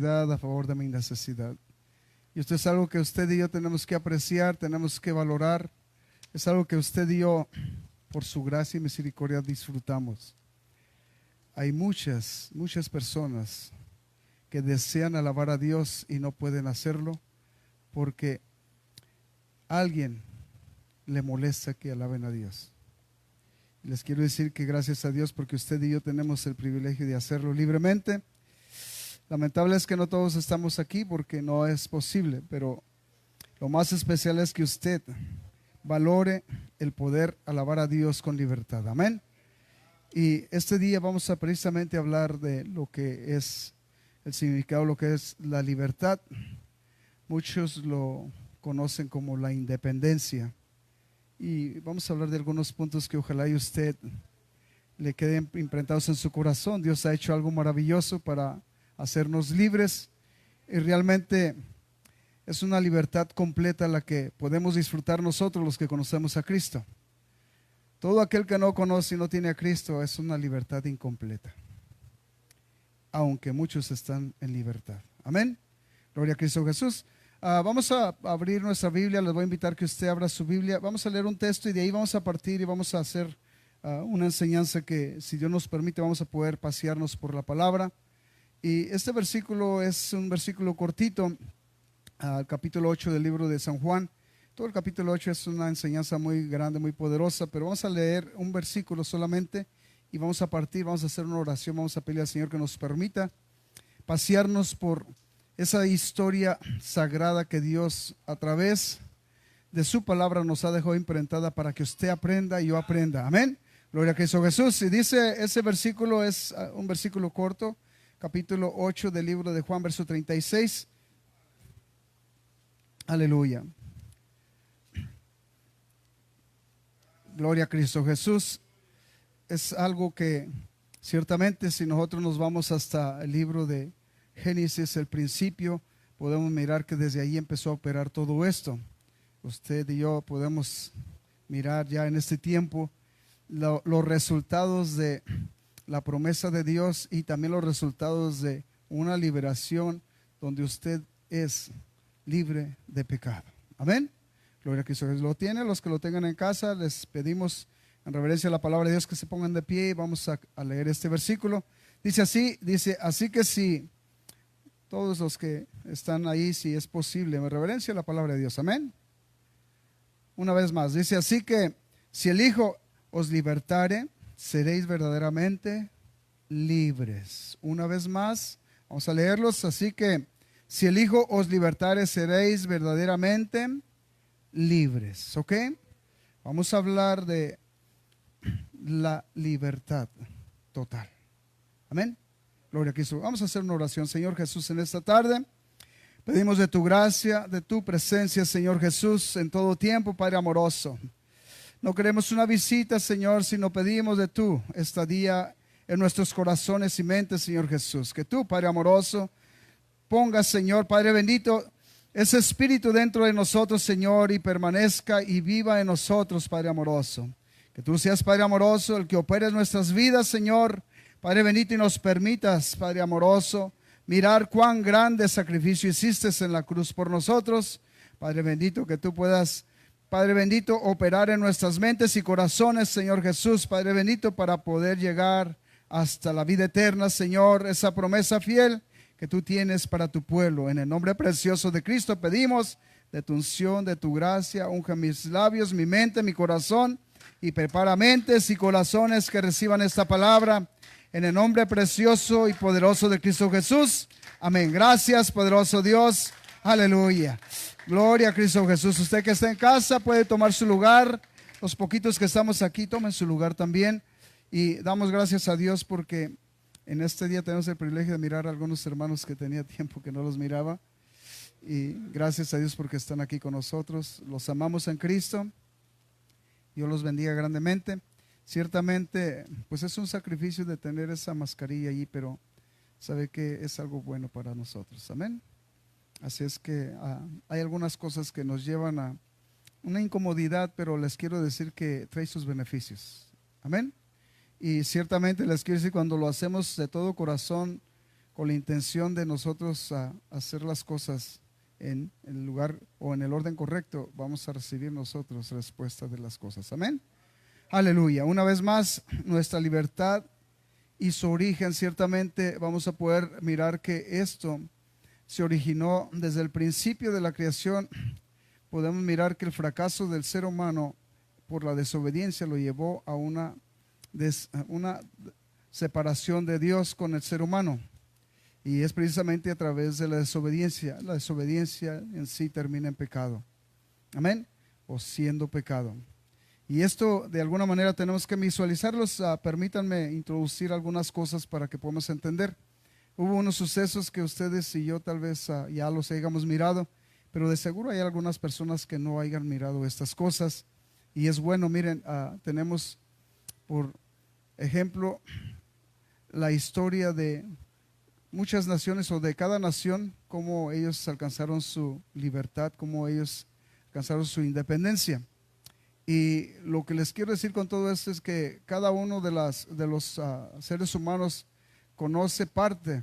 a favor de mi necesidad. Y esto es algo que usted y yo tenemos que apreciar, tenemos que valorar. Es algo que usted y yo, por su gracia y misericordia, disfrutamos. Hay muchas personas que desean alabar a Dios y no pueden hacerlo porque alguien le molesta que alaben a Dios. Les quiero decir que gracias a Dios porque usted y yo tenemos el privilegio de hacerlo libremente. Lamentable es que no todos estamos aquí porque no es posible, pero lo más especial es que usted valore el poder alabar a Dios con libertad. Amén. Y este día vamos a precisamente hablar de lo que es el significado, lo que es la libertad. Muchos lo conocen como la independencia. Y vamos a hablar de algunos puntos que ojalá y usted le queden impregnados en su corazón. Dios ha hecho algo maravilloso para hacernos libres y realmente es una libertad completa la que podemos disfrutar nosotros los que conocemos a Cristo. Todo aquel que no conoce y no tiene a Cristo es una libertad incompleta, aunque muchos están en libertad. Amén. Gloria a Cristo Jesús. Vamos a abrir nuestra Biblia. Les voy a invitar que usted abra su Biblia. Vamos a leer un texto y de ahí vamos a partir y vamos a hacer una enseñanza que, si Dios nos permite, vamos a poder pasearnos por la palabra. Y este versículo es un versículo cortito, capítulo 8 del libro de San Juan. Todo el capítulo 8 es una enseñanza muy grande, muy poderosa, pero vamos a leer un versículo solamente y vamos a partir, vamos a hacer una oración, vamos a pedirle al Señor que nos permita pasearnos por esa historia sagrada que Dios a través de su palabra nos ha dejado imprentada para que usted aprenda y yo aprenda. Amén. Gloria a Cristo Jesús. Y dice, ese versículo es un versículo corto, capítulo 8 del libro de Juan, verso 36. Aleluya. Gloria a Cristo Jesús. Es algo que ciertamente si nosotros nos vamos hasta el libro de Génesis, el principio, podemos mirar que desde ahí empezó a operar todo esto. Usted y yo podemos mirar ya en este tiempo los resultados de la promesa de Dios y también los resultados de una liberación donde usted es libre de pecado. Amén. Gloria a Cristo. Lo tiene, los que lo tengan en casa, les pedimos en reverencia a la palabra de Dios que se pongan de pie y vamos a leer este versículo. Dice así que si todos los que están ahí, si es posible, en reverencia a la palabra de Dios. Amén. Una vez más, dice así que si el Hijo os libertare, seréis verdaderamente libres. Una vez más, vamos a leerlos. Así que si el Hijo os libertare, seréis verdaderamente libres. ¿Ok? Vamos a hablar de la libertad total. Amén. Gloria a Cristo. Vamos a hacer una oración. Señor Jesús, en esta tarde pedimos de tu gracia, de tu presencia, Señor Jesús, en todo tiempo, Padre amoroso. No queremos una visita, Señor, sino pedimos de tu estadía en nuestros corazones y mentes, Señor Jesús. Que tú, Padre amoroso, pongas, Señor, Padre bendito, ese espíritu dentro de nosotros, Señor, y permanezca y viva en nosotros, Padre amoroso. Que tú seas, Padre amoroso, el que opere en nuestras vidas, Señor, Padre bendito, y nos permitas, Padre amoroso, mirar cuán grande sacrificio hiciste en la cruz por nosotros. Padre bendito, que tú puedas, Padre bendito, operar en nuestras mentes y corazones, Señor Jesús, Padre bendito, para poder llegar hasta la vida eterna, Señor, esa promesa fiel que tú tienes para tu pueblo. En el nombre precioso de Cristo pedimos de tu unción, de tu gracia. Unge mis labios, mi mente, mi corazón, y prepara mentes y corazones que reciban esta palabra en el nombre precioso y poderoso de Cristo Jesús. Amén. Gracias, poderoso Dios. Aleluya. Gloria a Cristo Jesús. Usted que está en casa puede tomar su lugar. Los poquitos que estamos aquí, tomen su lugar también. Y damos gracias a Dios porque en este día tenemos el privilegio de mirar a algunos hermanos que tenía tiempo que no los miraba. Y gracias a Dios porque están aquí con nosotros. Los amamos en Cristo. Dios los bendiga grandemente. Ciertamente, pues es un sacrificio de tener esa mascarilla allí, pero sabe que es algo bueno para nosotros. Amén. Así es que hay algunas cosas que nos llevan a una incomodidad, pero les quiero decir que trae sus beneficios. Amén. Y ciertamente les quiero decir, cuando lo hacemos de todo corazón, con la intención de nosotros hacer las cosas en el lugar o en el orden correcto, vamos a recibir nosotros respuesta de las cosas. Amén. Aleluya. Una vez más, nuestra libertad y su origen, ciertamente vamos a poder mirar que esto se originó desde el principio de la creación. Podemos mirar que el fracaso del ser humano por la desobediencia lo llevó a una separación de Dios con el ser humano. Y es precisamente a través de la desobediencia. La desobediencia en sí termina en pecado. Amén. O siendo pecado. Y esto de alguna manera tenemos que visualizarlos. Permítanme introducir algunas cosas para que podamos entender. Hubo unos sucesos que ustedes y yo tal vez ya los hayamos mirado, pero de seguro hay algunas personas que no hayan mirado estas cosas. Y es bueno, miren, tenemos por ejemplo la historia de muchas naciones o de cada nación, cómo ellos alcanzaron su libertad, cómo ellos alcanzaron su independencia. Y lo que les quiero decir con todo esto es que cada uno de los seres humanos conoce parte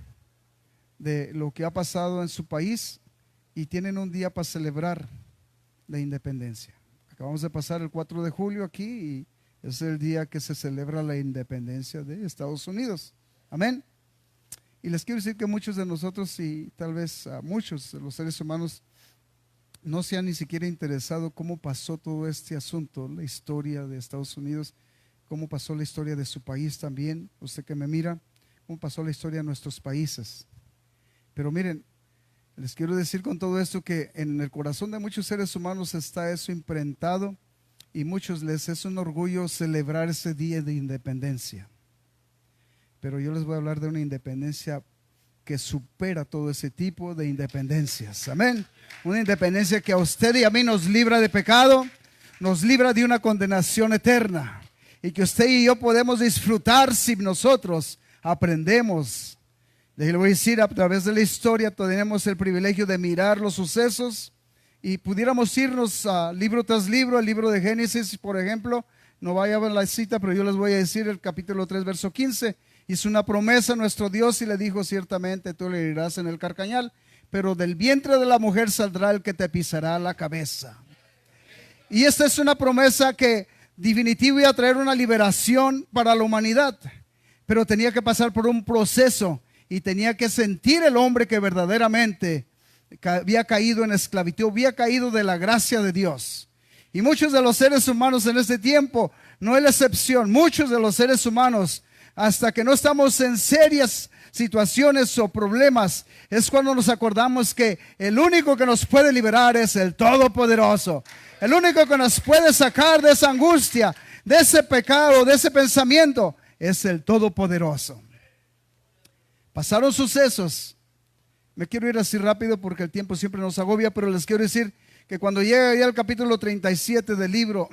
de lo que ha pasado en su país y tienen un día para celebrar la independencia. Acabamos de pasar el 4 de julio aquí y es el día que se celebra la independencia de Estados Unidos. Amén. Y les quiero decir que muchos de nosotros y tal vez muchos de los seres humanos no se han ni siquiera interesado cómo pasó todo este asunto, la historia de Estados Unidos, cómo pasó la historia de su país también, usted que me mira, cómo pasó la historia de nuestros países. Pero miren, les quiero decir con todo esto que en el corazón de muchos seres humanos está eso imprentado y muchos les es un orgullo celebrar ese día de independencia. Pero yo les voy a hablar de una independencia que supera todo ese tipo de independencias. Amén. Una independencia que a usted y a mí nos libra de pecado, nos libra de una condenación eterna. Y que usted y yo podemos disfrutar si nosotros aprendemos. Le voy a decir, a través de la historia tenemos el privilegio de mirar los sucesos y pudiéramos irnos a libro tras libro, el libro de Génesis, por ejemplo. No vaya a ver la cita, pero yo les voy a decir el capítulo 3, verso 15. Hizo una promesa a nuestro Dios y le dijo: ciertamente tú le herirás en el carcañal, pero del vientre de la mujer saldrá el que te pisará la cabeza. Y esta es una promesa que definitivamente iba a traer una liberación para la humanidad, pero tenía que pasar por un proceso y tenía que sentir el hombre que verdaderamente había caído en esclavitud, había caído de la gracia de Dios. Y muchos de los seres humanos en este tiempo, no es la excepción, muchos de los seres humanos, hasta que no estamos en serias situaciones o problemas, es cuando nos acordamos que el único que nos puede liberar es el Todopoderoso. El único que nos puede sacar de esa angustia, de ese pecado, de ese pensamiento, es el Todopoderoso. Pasaron sucesos. Me quiero ir así rápido porque el tiempo siempre nos agobia, pero les quiero decir que cuando llega ya el capítulo 37 del libro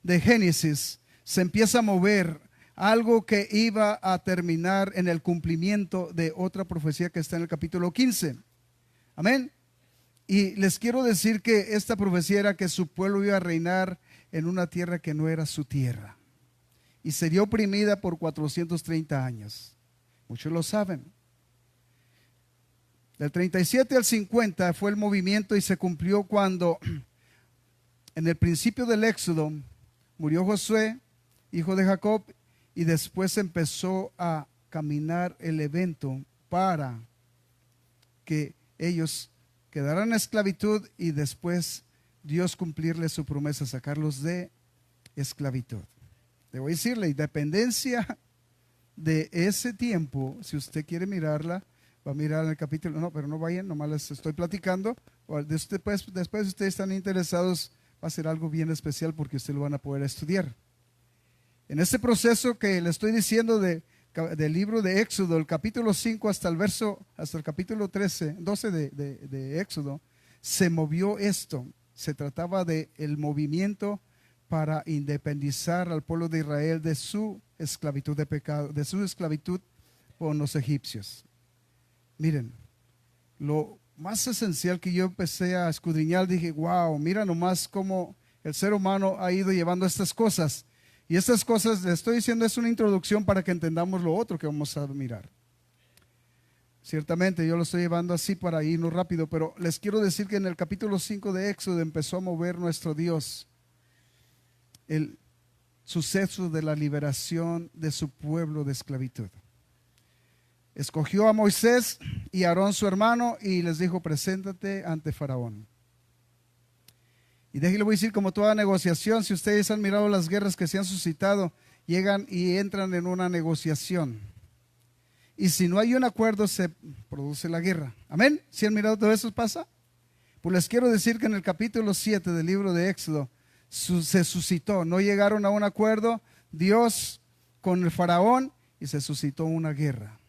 de Génesis, se empieza a mover algo que iba a terminar en el cumplimiento de otra profecía que está en el capítulo 15. Amén. Y les quiero decir que esta profecía era que su pueblo iba a reinar en una tierra que no era su tierra. Y sería oprimida por 430 años. Muchos lo saben. Del 37 al 50 fue el movimiento y se cumplió cuando en el principio del Éxodo murió Josué, hijo de Jacob, y después empezó a caminar el evento para que ellos quedaran en esclavitud y después Dios cumplirles su promesa, sacarlos de esclavitud. Le voy a decir, la independencia de ese tiempo, si usted quiere mirarla, va a mirar en el capítulo, no, pero no vayan, nomás les estoy platicando. Después, si ustedes están interesados, va a ser algo bien especial porque ustedes lo van a poder estudiar. En este proceso que le estoy diciendo del libro de Éxodo, el capítulo 5 hasta el capítulo 12 de Éxodo, se movió esto. Se trataba de el movimiento para independizar al pueblo de Israel de su esclavitud de pecado, de su esclavitud con los egipcios. Miren, lo más esencial que yo empecé a escudriñar, dije, wow, mira nomás cómo el ser humano ha ido llevando estas cosas. Y estas cosas, les estoy diciendo, es una introducción para que entendamos lo otro que vamos a mirar. Ciertamente yo lo estoy llevando así para irnos rápido, pero les quiero decir que en el capítulo 5 de Éxodo empezó a mover nuestro Dios el suceso de la liberación de su pueblo de esclavitud. Escogió a Moisés y a Aarón su hermano y les dijo: preséntate ante Faraón. Y déjenle voy a decir, como toda negociación, si ustedes han mirado las guerras que se han suscitado, llegan y entran en una negociación. Y si no hay un acuerdo, se produce la guerra. ¿Amén? ¿Sí han mirado todo eso pasa? Pues les quiero decir que en el capítulo 7 del libro de Éxodo se suscitó. No llegaron a un acuerdo Dios con el faraón y se suscitó una guerra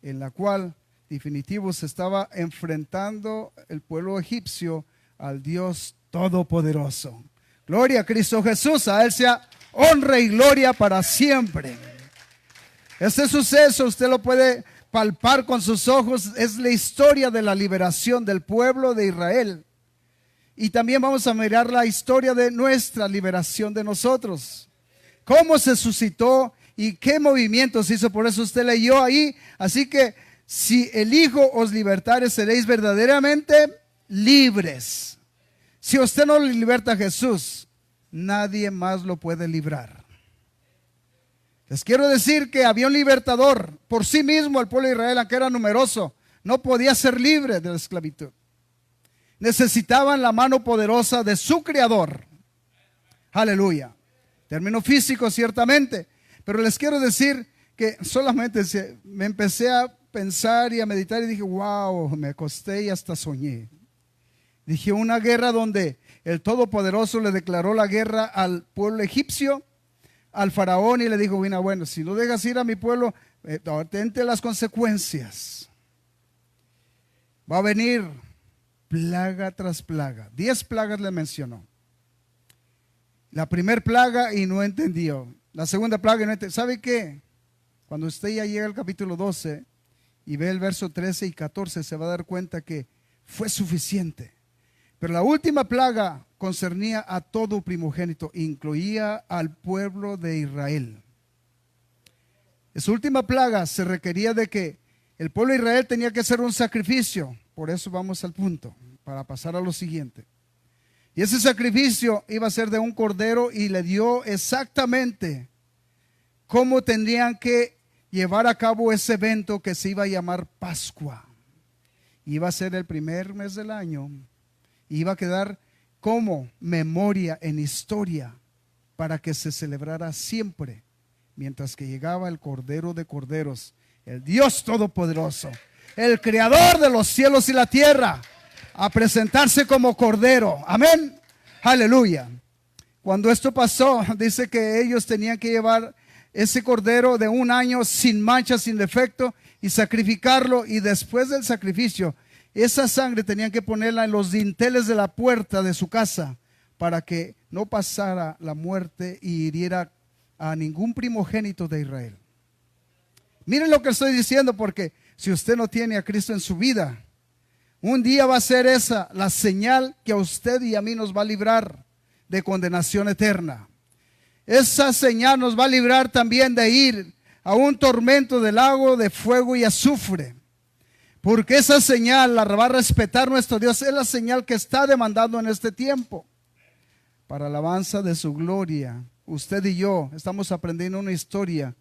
en la cual definitivo se estaba enfrentando el pueblo egipcio al Dios Todopoderoso. Gloria a Cristo Jesús, a Él sea honra y gloria para siempre. Este suceso usted lo puede palpar con sus ojos, es la historia de la liberación del pueblo de Israel. Y también vamos a mirar la historia de nuestra liberación de nosotros. Cómo se suscitó y qué movimientos hizo. Por eso usted leyó ahí. Así que si el Hijo os libertare, seréis verdaderamente libres. Si usted no le liberta a Jesús, nadie más lo puede librar. Les quiero decir que había un libertador. Por sí mismo el pueblo de Israel, aunque era numeroso, no podía ser libre de la esclavitud. Necesitaban la mano poderosa de su Creador. Aleluya. Término físico ciertamente, pero les quiero decir que solamente me empecé a pensar y a meditar y dije: wow, me acosté y hasta soñé. Dije: una guerra donde el Todopoderoso le declaró la guerra al pueblo egipcio, al faraón, y le dijo: bueno, si no dejas ir a mi pueblo, atente las consecuencias. Va a venir plaga tras plaga. 10 plagas le mencionó. La primera plaga y no entendió. La segunda plaga y no entendió. ¿Sabe qué? Cuando usted ya llega al capítulo 12 y ve el verso 13 y 14, se va a dar cuenta que fue suficiente. Pero la última plaga concernía a todo primogénito, incluía al pueblo de Israel. Esa última plaga se requería de que el pueblo de Israel tenía que hacer un sacrificio. Por eso vamos al punto, para pasar a lo siguiente. Y ese sacrificio iba a ser de un cordero, y le dio exactamente cómo tendrían que llevar a cabo ese evento que se iba a llamar Pascua. Iba a ser el primer mes del año. Iba a quedar como memoria en historia para que se celebrara siempre, mientras que llegaba el Cordero de Corderos, el Dios Todopoderoso, el Creador de los cielos y la tierra, a presentarse como Cordero. Amén. Aleluya. Cuando esto pasó, dice que ellos tenían que llevar ese Cordero de un año sin mancha, sin defecto, y sacrificarlo. Y después del sacrificio, esa sangre tenían que ponerla en los dinteles de la puerta de su casa, para que no pasara la muerte y hiriera a ningún primogénito de Israel. Miren lo que estoy diciendo, porque si usted no tiene a Cristo en su vida, un día va a ser esa la señal que a usted y a mí nos va a librar de condenación eterna. Esa señal nos va a librar también de ir a un tormento de lago de fuego y azufre. Porque esa señal la va a respetar nuestro Dios. Es la señal que está demandando en este tiempo. Para alabanza de su gloria, usted y yo estamos aprendiendo una historia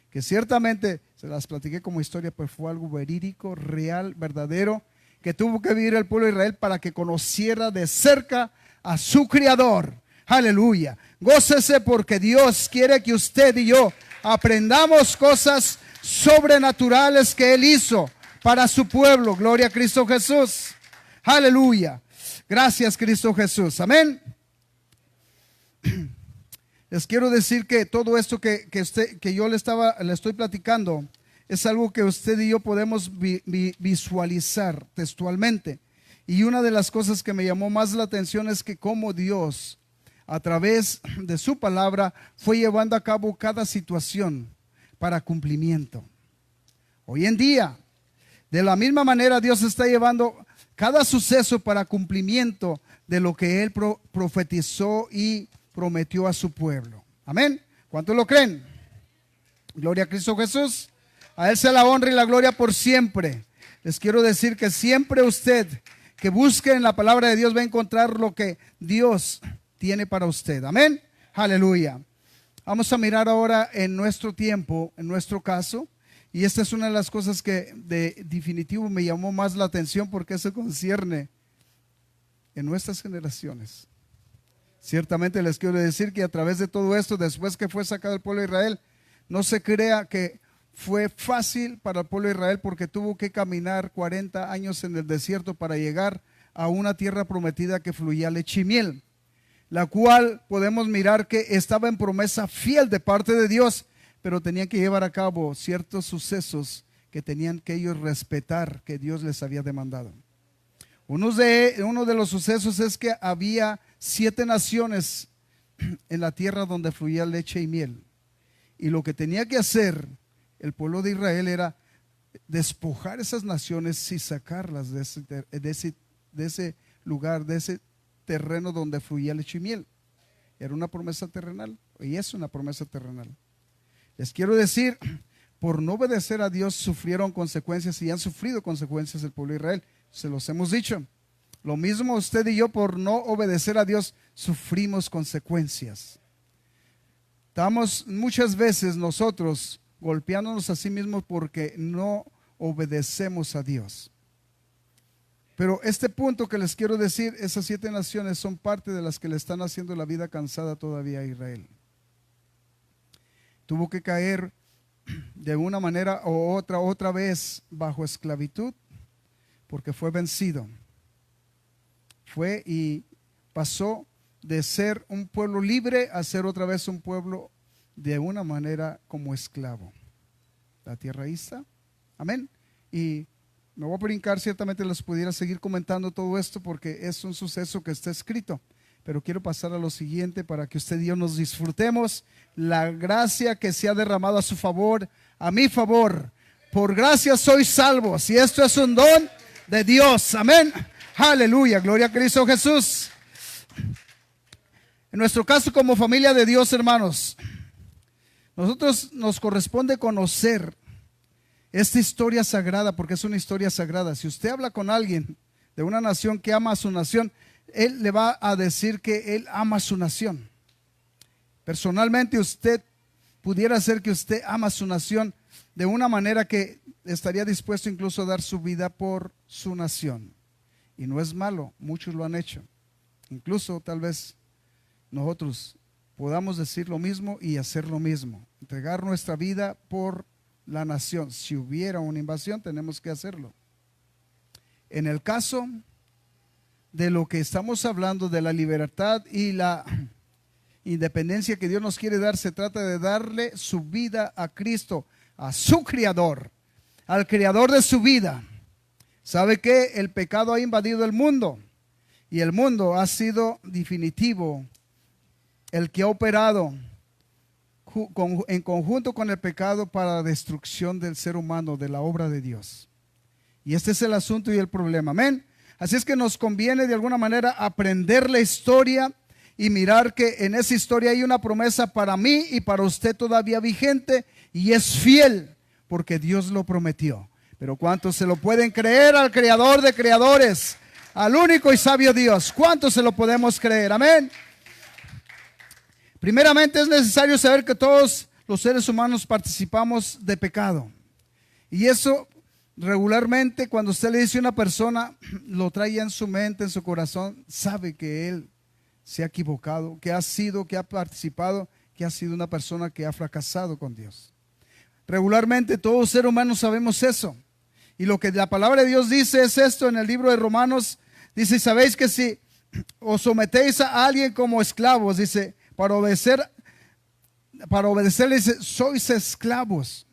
que ciertamente se las platiqué como historia, pues fue algo verídico, real, verdadero, que tuvo que vivir el pueblo de Israel para que conociera de cerca a su Creador. Aleluya. Gócese, porque Dios quiere que usted y yo aprendamos cosas sobrenaturales que Él hizo para su pueblo. Gloria a Cristo Jesús. Aleluya. Gracias, Cristo Jesús. Amén. Les quiero decir que todo esto que yo le estoy platicando es algo que usted y yo podemos visualizar textualmente. Y una de las cosas que me llamó más la atención es que cómo Dios, a través de su palabra, fue llevando a cabo cada situación para cumplimiento. Hoy en día, de la misma manera, Dios está llevando cada suceso para cumplimiento de lo que Él profetizó y prometió a su pueblo. Amén. ¿Cuántos lo creen? Gloria a Cristo Jesús. A Él sea la honra y la gloria por siempre. Les quiero decir que siempre usted que busque en la palabra de Dios va a encontrar lo que Dios tiene para usted. Amén. Aleluya. Vamos a mirar ahora en nuestro tiempo, en nuestro caso. Y esta es una de las cosas que de definitivo me llamó más la atención porque eso concierne en nuestras generaciones. Ciertamente les quiero decir que a través de todo esto, después que fue sacado el pueblo de Israel, no se crea que fue fácil para el pueblo de Israel porque tuvo que caminar 40 años en el desierto para llegar a una tierra prometida que fluía leche y miel, la cual podemos mirar que estaba en promesa fiel de parte de Dios, pero tenían que llevar a cabo ciertos sucesos que tenían que ellos respetar, que Dios les había demandado. Uno de los sucesos es que había 7 naciones en la tierra donde fluía leche y miel, y lo que tenía que hacer el pueblo de Israel era despojar esas naciones y sacarlas de ese lugar, de ese terreno donde fluía leche y miel. Era una promesa terrenal y es una promesa terrenal. Les quiero decir, por no obedecer a Dios sufrieron consecuencias y han sufrido consecuencias el pueblo de Israel. Se los hemos dicho. Lo mismo usted y yo, por no obedecer a Dios sufrimos consecuencias. Estamos muchas veces nosotros golpeándonos a sí mismos porque no obedecemos a Dios. Pero este punto que les quiero decir, esas 7 naciones son parte de las que le están haciendo la vida cansada todavía a Israel. Tuvo que caer de una manera u otra vez bajo esclavitud porque fue vencido. Fue y pasó de ser un pueblo libre a ser otra vez un pueblo de una manera como esclavo. La tierra ahí está. Amén. Y me voy a brincar, ciertamente les pudiera seguir comentando todo esto porque es un suceso que está escrito, pero quiero pasar a lo siguiente para que usted y yo nos disfrutemos la gracia que se ha derramado a su favor, a mi favor. Por gracia sois salvos y esto es un don de Dios. Amén. Aleluya, gloria a Cristo Jesús. En nuestro caso como familia de Dios, hermanos, nosotros nos corresponde conocer esta historia sagrada porque es una historia sagrada. Si usted habla con alguien de una nación que ama a su nación, él le va a decir que él ama a su nación. Personalmente usted pudiera ser que usted ama a su nación de una manera que estaría dispuesto incluso a dar su vida por su nación. Y no es malo, muchos lo han hecho. Incluso tal vez nosotros podamos decir lo mismo y hacer lo mismo. Entregar nuestra vida por la nación. Si hubiera una invasión, tenemos que hacerlo. En el caso de lo que estamos hablando, de la libertad y la independencia que Dios nos quiere dar, se trata de darle su vida a Cristo, a su Creador, al Creador de su vida. ¿Sabe qué? El pecado ha invadido el mundo y el mundo ha sido definitivo el que ha operado en conjunto con el pecado para la destrucción del ser humano, de la obra de Dios. Y este es el asunto y el problema. Amén. Así es que nos conviene de alguna manera aprender la historia y mirar que en esa historia hay una promesa para mí y para usted todavía vigente y es fiel porque Dios lo prometió. Pero ¿cuántos se lo pueden creer al Creador de creadores, al único y sabio Dios? ¿Cuántos se lo podemos creer? Amén. Primeramente es necesario saber que todos los seres humanos participamos de pecado. Y eso regularmente cuando usted le dice a una persona, lo trae en su mente, en su corazón, sabe que él se ha equivocado, que ha participado, que ha sido una persona que ha fracasado con Dios. Regularmente todos seres humanos sabemos eso. Y lo que la palabra de Dios dice es esto en el libro de Romanos. Dice, sabéis que si os sometéis a alguien como esclavos, dice, para obedecerle, dice, sois esclavos.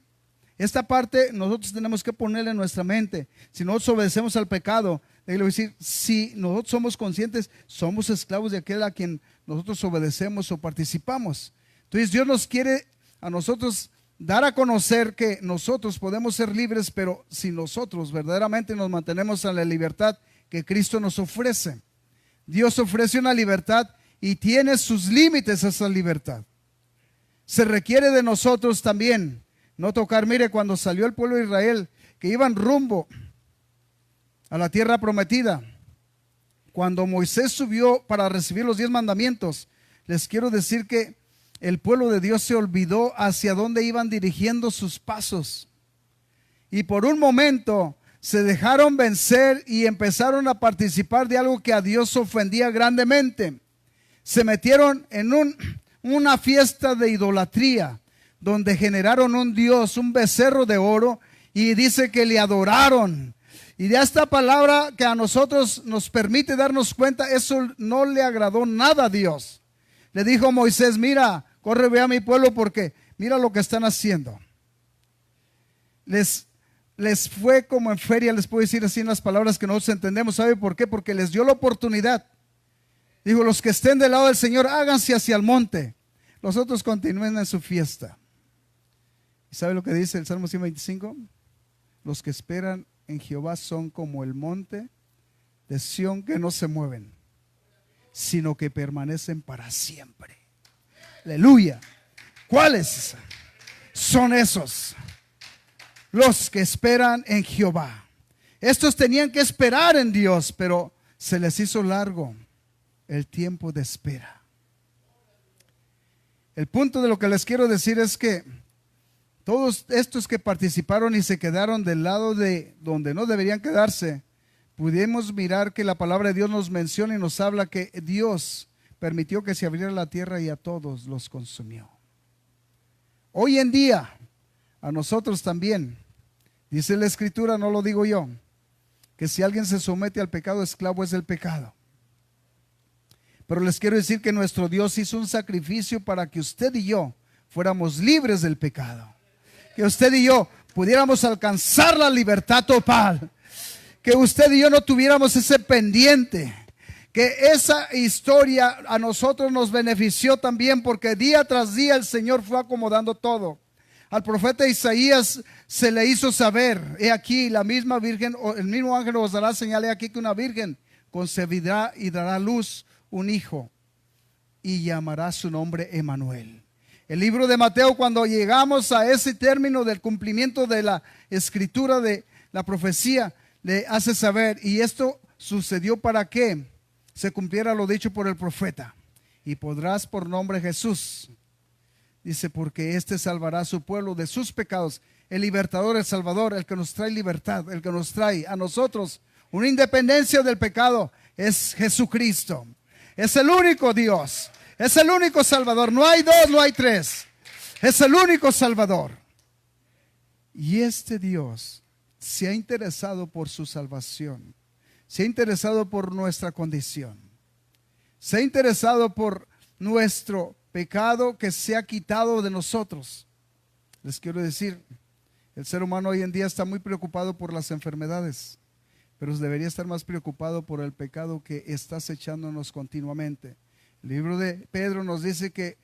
Esta parte nosotros tenemos que ponerla en nuestra mente. Si nosotros obedecemos al pecado, déjelo decir, si nosotros somos conscientes, somos esclavos de aquel a quien nosotros obedecemos o participamos. Entonces Dios nos quiere a nosotros dar a conocer que nosotros podemos ser libres, pero si nosotros verdaderamente nos mantenemos en la libertad que Cristo nos ofrece. Dios ofrece una libertad y tiene sus límites esa libertad. Se requiere de nosotros también no tocar. Mire, cuando salió el pueblo de Israel, que iban rumbo a la tierra prometida, cuando Moisés subió para recibir los 10 mandamientos, les quiero decir que el pueblo de Dios se olvidó hacia dónde iban dirigiendo sus pasos. Y por un momento se dejaron vencer y empezaron a participar de algo que a Dios ofendía grandemente. Se metieron en una fiesta de idolatría, donde generaron un dios, un becerro de oro, y dice que le adoraron. Y de esta palabra que a nosotros nos permite darnos cuenta, eso no le agradó nada a Dios. Le dijo a Moisés: mira, corre, ve a mi pueblo, porque mira lo que están haciendo. Les fue como en feria, les puedo decir así en las palabras que nosotros entendemos. ¿Sabe por qué? Porque les dio la oportunidad. Dijo: los que estén del lado del Señor, háganse hacia el monte. Los otros continúen en su fiesta. ¿Y sabe lo que dice el Salmo 125? Los que esperan en Jehová son como el monte de Sión, que no se mueven, sino que permanecen para siempre. Aleluya. ¿Cuáles son esos? Los que esperan en Jehová. Estos tenían que esperar en Dios, pero se les hizo largo el tiempo de espera. El punto de lo que les quiero decir es que todos estos que participaron y se quedaron del lado de donde no deberían quedarse, pudimos mirar que la palabra de Dios nos menciona y nos habla que Dios permitió que se abriera la tierra y a todos los consumió. Hoy en día, a nosotros también, dice la Escritura, no lo digo yo, que si alguien se somete al pecado, esclavo es del pecado. Pero les quiero decir que nuestro Dios hizo un sacrificio para que usted y yo fuéramos libres del pecado. Que usted y yo pudiéramos alcanzar la libertad total. Que usted y yo no tuviéramos ese pendiente. Que esa historia a nosotros nos benefició también, porque día tras día el Señor fue acomodando todo. Al profeta Isaías se le hizo saber: he aquí la misma virgen, o el mismo ángel os dará señal, he aquí que una virgen concebirá y dará a luz un hijo, y llamará su nombre Emmanuel. El libro de Mateo, cuando llegamos a ese término del cumplimiento de la escritura, de la profecía, le hace saber: y esto sucedió para que se cumpliera lo dicho por el profeta, y podrás por nombre Jesús. Dice: porque éste salvará a su pueblo de sus pecados. El libertador, el salvador, el que nos trae libertad, el que nos trae a nosotros una independencia del pecado, es Jesucristo. Es el único Dios, es el único Salvador. No hay dos, no hay tres. Es el único Salvador. Y este Dios se ha interesado por su salvación. Se ha interesado por nuestra condición. Se ha interesado por nuestro pecado que se ha quitado de nosotros. Les quiero decir, el ser humano hoy en día está muy preocupado por las enfermedades, pero debería estar más preocupado por el pecado que está acechándonos continuamente. El libro de Pedro nos dice que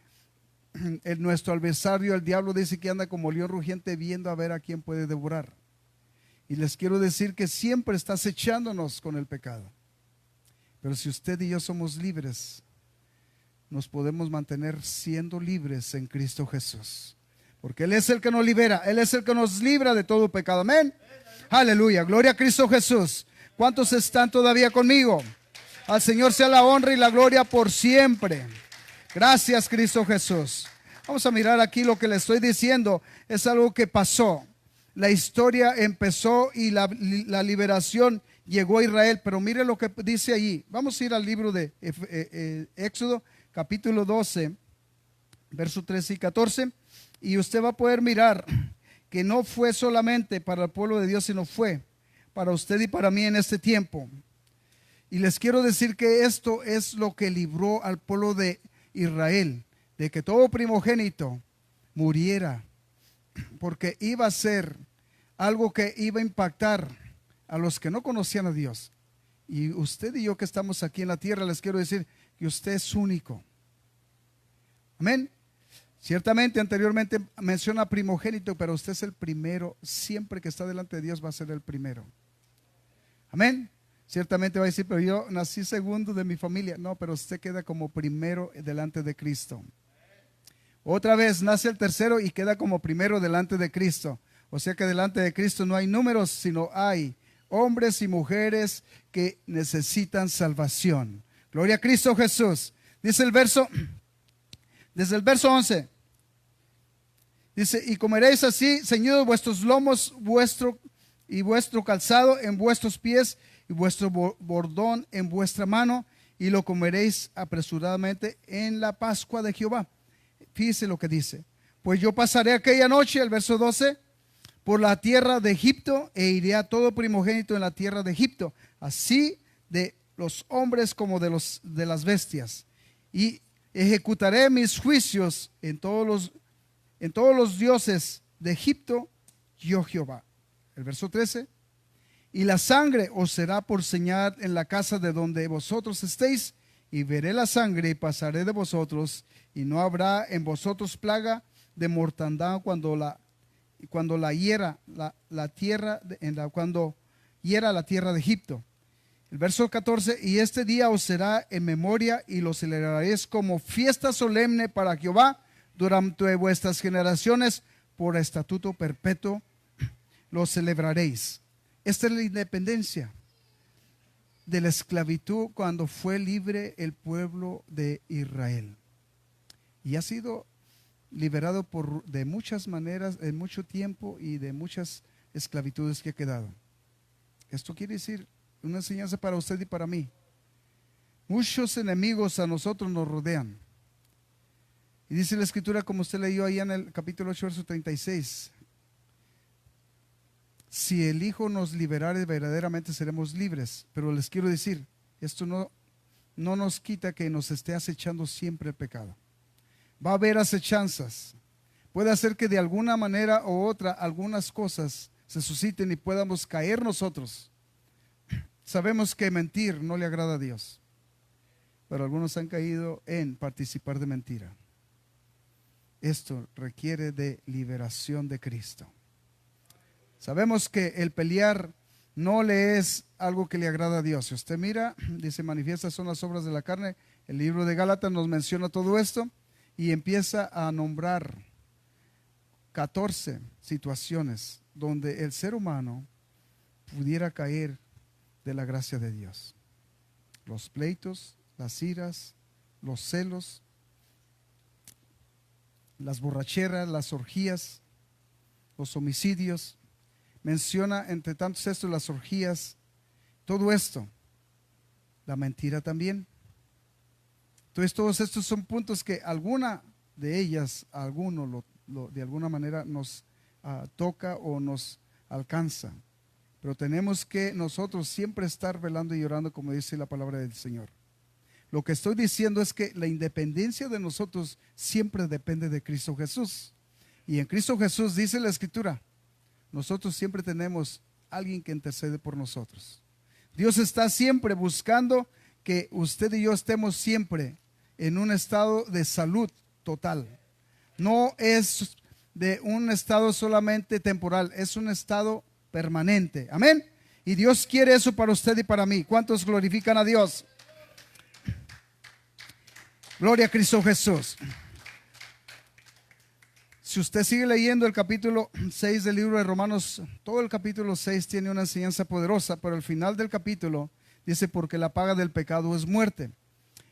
nuestro adversario, el diablo, dice que anda como león rugiente viendo a ver a quién puede devorar. Y les quiero decir que siempre está acechándonos con el pecado. Pero si usted y yo somos libres, nos podemos mantener siendo libres en Cristo Jesús. Porque Él es el que nos libera, Él es el que nos libra de todo pecado. Amén. Aleluya, gloria a Cristo Jesús. ¿Cuántos están todavía conmigo? Al Señor sea la honra y la gloria por siempre. Gracias, Cristo Jesús. Vamos a mirar aquí lo que le estoy diciendo. Es algo que pasó. La historia empezó y la liberación llegó a Israel. Pero mire lo que dice allí. Vamos a ir al libro de Éxodo, capítulo 12, versos 13 y 14. Y usted va a poder mirar que no fue solamente para el pueblo de Dios, sino fue para usted y para mí en este tiempo. Y les quiero decir que esto es lo que libró al pueblo de Israel, de que todo primogénito muriera, porque iba a ser algo que iba a impactar a los que no conocían a Dios. Y usted y yo que estamos aquí en la tierra, les quiero decir que usted es único. Amén. Ciertamente anteriormente menciona primogénito, pero usted es el primero. Siempre que está delante de Dios va a ser el primero. Amén. Ciertamente va a decir: pero yo nací segundo de mi familia. No, pero usted queda como primero delante de Cristo. Otra vez nace el tercero y queda como primero delante de Cristo. O sea que delante de Cristo no hay números, sino hay hombres y mujeres que necesitan salvación. Gloria a Cristo Jesús. Dice el verso, desde el verso 11. Dice, y comeréis así, ceñidos vuestros lomos, vuestro calzado en vuestros pies y vuestro bordón en vuestra mano, y lo comeréis apresuradamente en la Pascua de Jehová. Fíjese lo que dice. Pues yo pasaré aquella noche, el verso 12, por la tierra de Egipto, e iré a todo primogénito en la tierra de Egipto, así de los hombres como de las bestias, y ejecutaré mis juicios en todos los dioses de Egipto, yo Jehová. El verso 13, y la sangre os será por señal en la casa de donde vosotros estéis, y veré la sangre y pasaré de vosotros, y no habrá en vosotros plaga de mortandad cuando hiera la tierra de Egipto. El verso 14, y este día os será en memoria y lo celebraréis como fiesta solemne para Jehová durante vuestras generaciones, por estatuto perpetuo lo celebraréis. Esta es la independencia de la esclavitud cuando fue libre el pueblo de Israel. Y ha sido liberado de muchas maneras, en mucho tiempo, y de muchas esclavitudes que ha quedado. Esto quiere decir una enseñanza para usted y para mí. Muchos enemigos a nosotros nos rodean. Y dice la escritura, como usted leyó ahí en el capítulo 8, verso 36. Si el Hijo nos liberare, verdaderamente seremos libres. Pero les quiero decir, esto no nos quita que nos esté acechando siempre el pecado. Va a haber acechanzas. Puede hacer que de alguna manera u otra algunas cosas se susciten y podamos caer nosotros. Sabemos que mentir no le agrada a Dios, pero algunos han caído en participar de mentira. Esto requiere de liberación de Cristo. Sabemos que el pelear no le es algo que le agrada a Dios. Si usted mira, dice, manifiestas son las obras de la carne. El libro de Gálatas nos menciona todo esto y empieza a nombrar 14 situaciones donde el ser humano pudiera caer de la gracia de Dios. Los pleitos, las iras, los celos, las borracheras, las orgías, los homicidios. Menciona entre tantos estos las orgías, todo esto, la mentira también. Entonces todos estos son puntos que alguna de ellas, alguno de alguna manera nos toca o nos alcanza. Pero tenemos que nosotros siempre estar velando y orando, como dice la palabra del Señor. Lo que estoy diciendo es que la independencia de nosotros siempre depende de Cristo Jesús. Y en Cristo Jesús dice la Escritura, nosotros siempre tenemos alguien que intercede por nosotros. Dios está siempre buscando que usted y yo estemos siempre en un estado de salud total. No es de un estado solamente temporal, es un estado permanente. Amén. Y Dios quiere eso para usted y para mí. ¿Cuántos glorifican a Dios? Gloria a Cristo Jesús. Si usted sigue leyendo el capítulo 6 del libro de Romanos, todo el capítulo 6 tiene una enseñanza poderosa, pero al final del capítulo dice, porque la paga del pecado es muerte,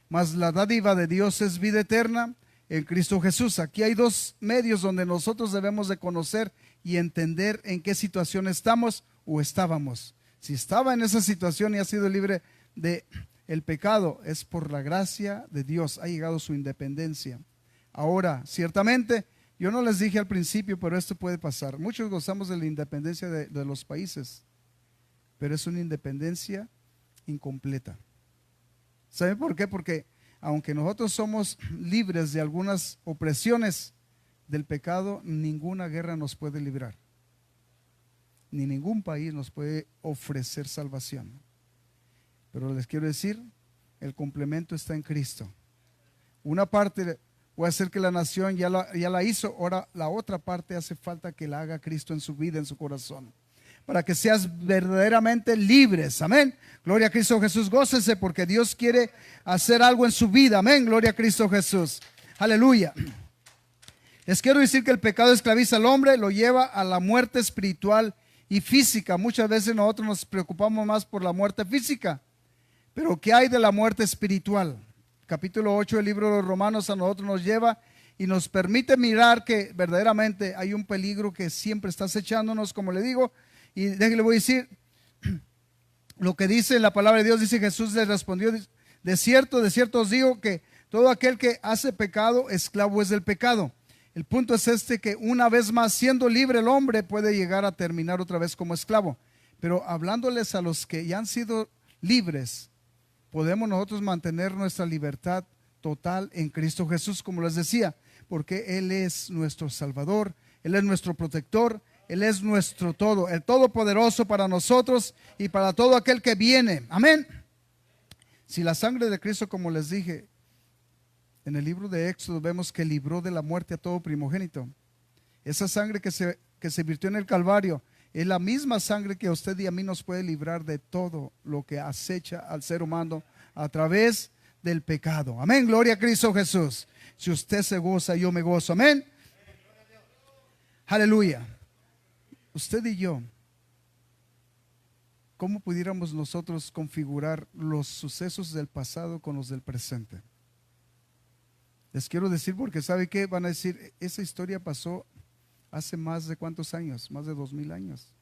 mas la dádiva de Dios es vida eterna en Cristo Jesús. Aquí hay dos medios donde nosotros debemos de conocer y entender en qué situación estamos o estábamos. Si estaba en esa situación y ha sido libre de el pecado, es por la gracia de Dios, ha llegado su independencia. Ahora, ciertamente, yo no les dije al principio, pero esto puede pasar. Muchos gozamos de la independencia de los países, pero es una independencia incompleta. ¿Saben por qué? Porque aunque nosotros somos libres de algunas opresiones del pecado, ninguna guerra nos puede librar, ni ningún país nos puede ofrecer salvación. Pero les quiero decir, el complemento está en Cristo. Una parte puede ser que la nación ya la hizo, ahora la otra parte hace falta que la haga Cristo en su vida, en su corazón, para que seas verdaderamente libres. Amén. Gloria a Cristo Jesús. Gócese porque Dios quiere hacer algo en su vida. Amén. Gloria a Cristo Jesús. Aleluya. Les quiero decir que el pecado esclaviza al hombre, lo lleva a la muerte espiritual y física. Muchas veces nosotros nos preocupamos más por la muerte física, pero ¿qué hay de la muerte espiritual? Capítulo 8 del libro de los Romanos a nosotros nos lleva y nos permite mirar que verdaderamente hay un peligro que siempre está acechándonos, como le digo. Y déjale, voy a decir lo que dice la palabra de Dios. Dice: Jesús les respondió: de cierto os digo que todo aquel que hace pecado, esclavo es del pecado. El punto es este, que una vez más, siendo libre el hombre, puede llegar a terminar otra vez como esclavo. Pero hablándoles a los que ya han sido libres, podemos nosotros mantener nuestra libertad total en Cristo Jesús, como les decía, porque Él es nuestro Salvador, Él es nuestro protector, Él es nuestro todo, el Todopoderoso para nosotros y para todo aquel que viene. Amén. Si la sangre de Cristo, como les dije, en el libro de Éxodo vemos que libró de la muerte a todo primogénito. Esa sangre que se virtió en el Calvario es la misma sangre que a usted y a mí nos puede librar de todo lo que acecha al ser humano a través del pecado. Amén, gloria a Cristo Jesús. Si usted se goza, yo me gozo. Amén. Aleluya. Usted y yo, ¿cómo pudiéramos nosotros configurar los sucesos del pasado con los del presente? Les quiero decir, porque ¿sabe qué? Van a decir, esa historia pasó hace más de ¿cuántos años? Más de 2000 años.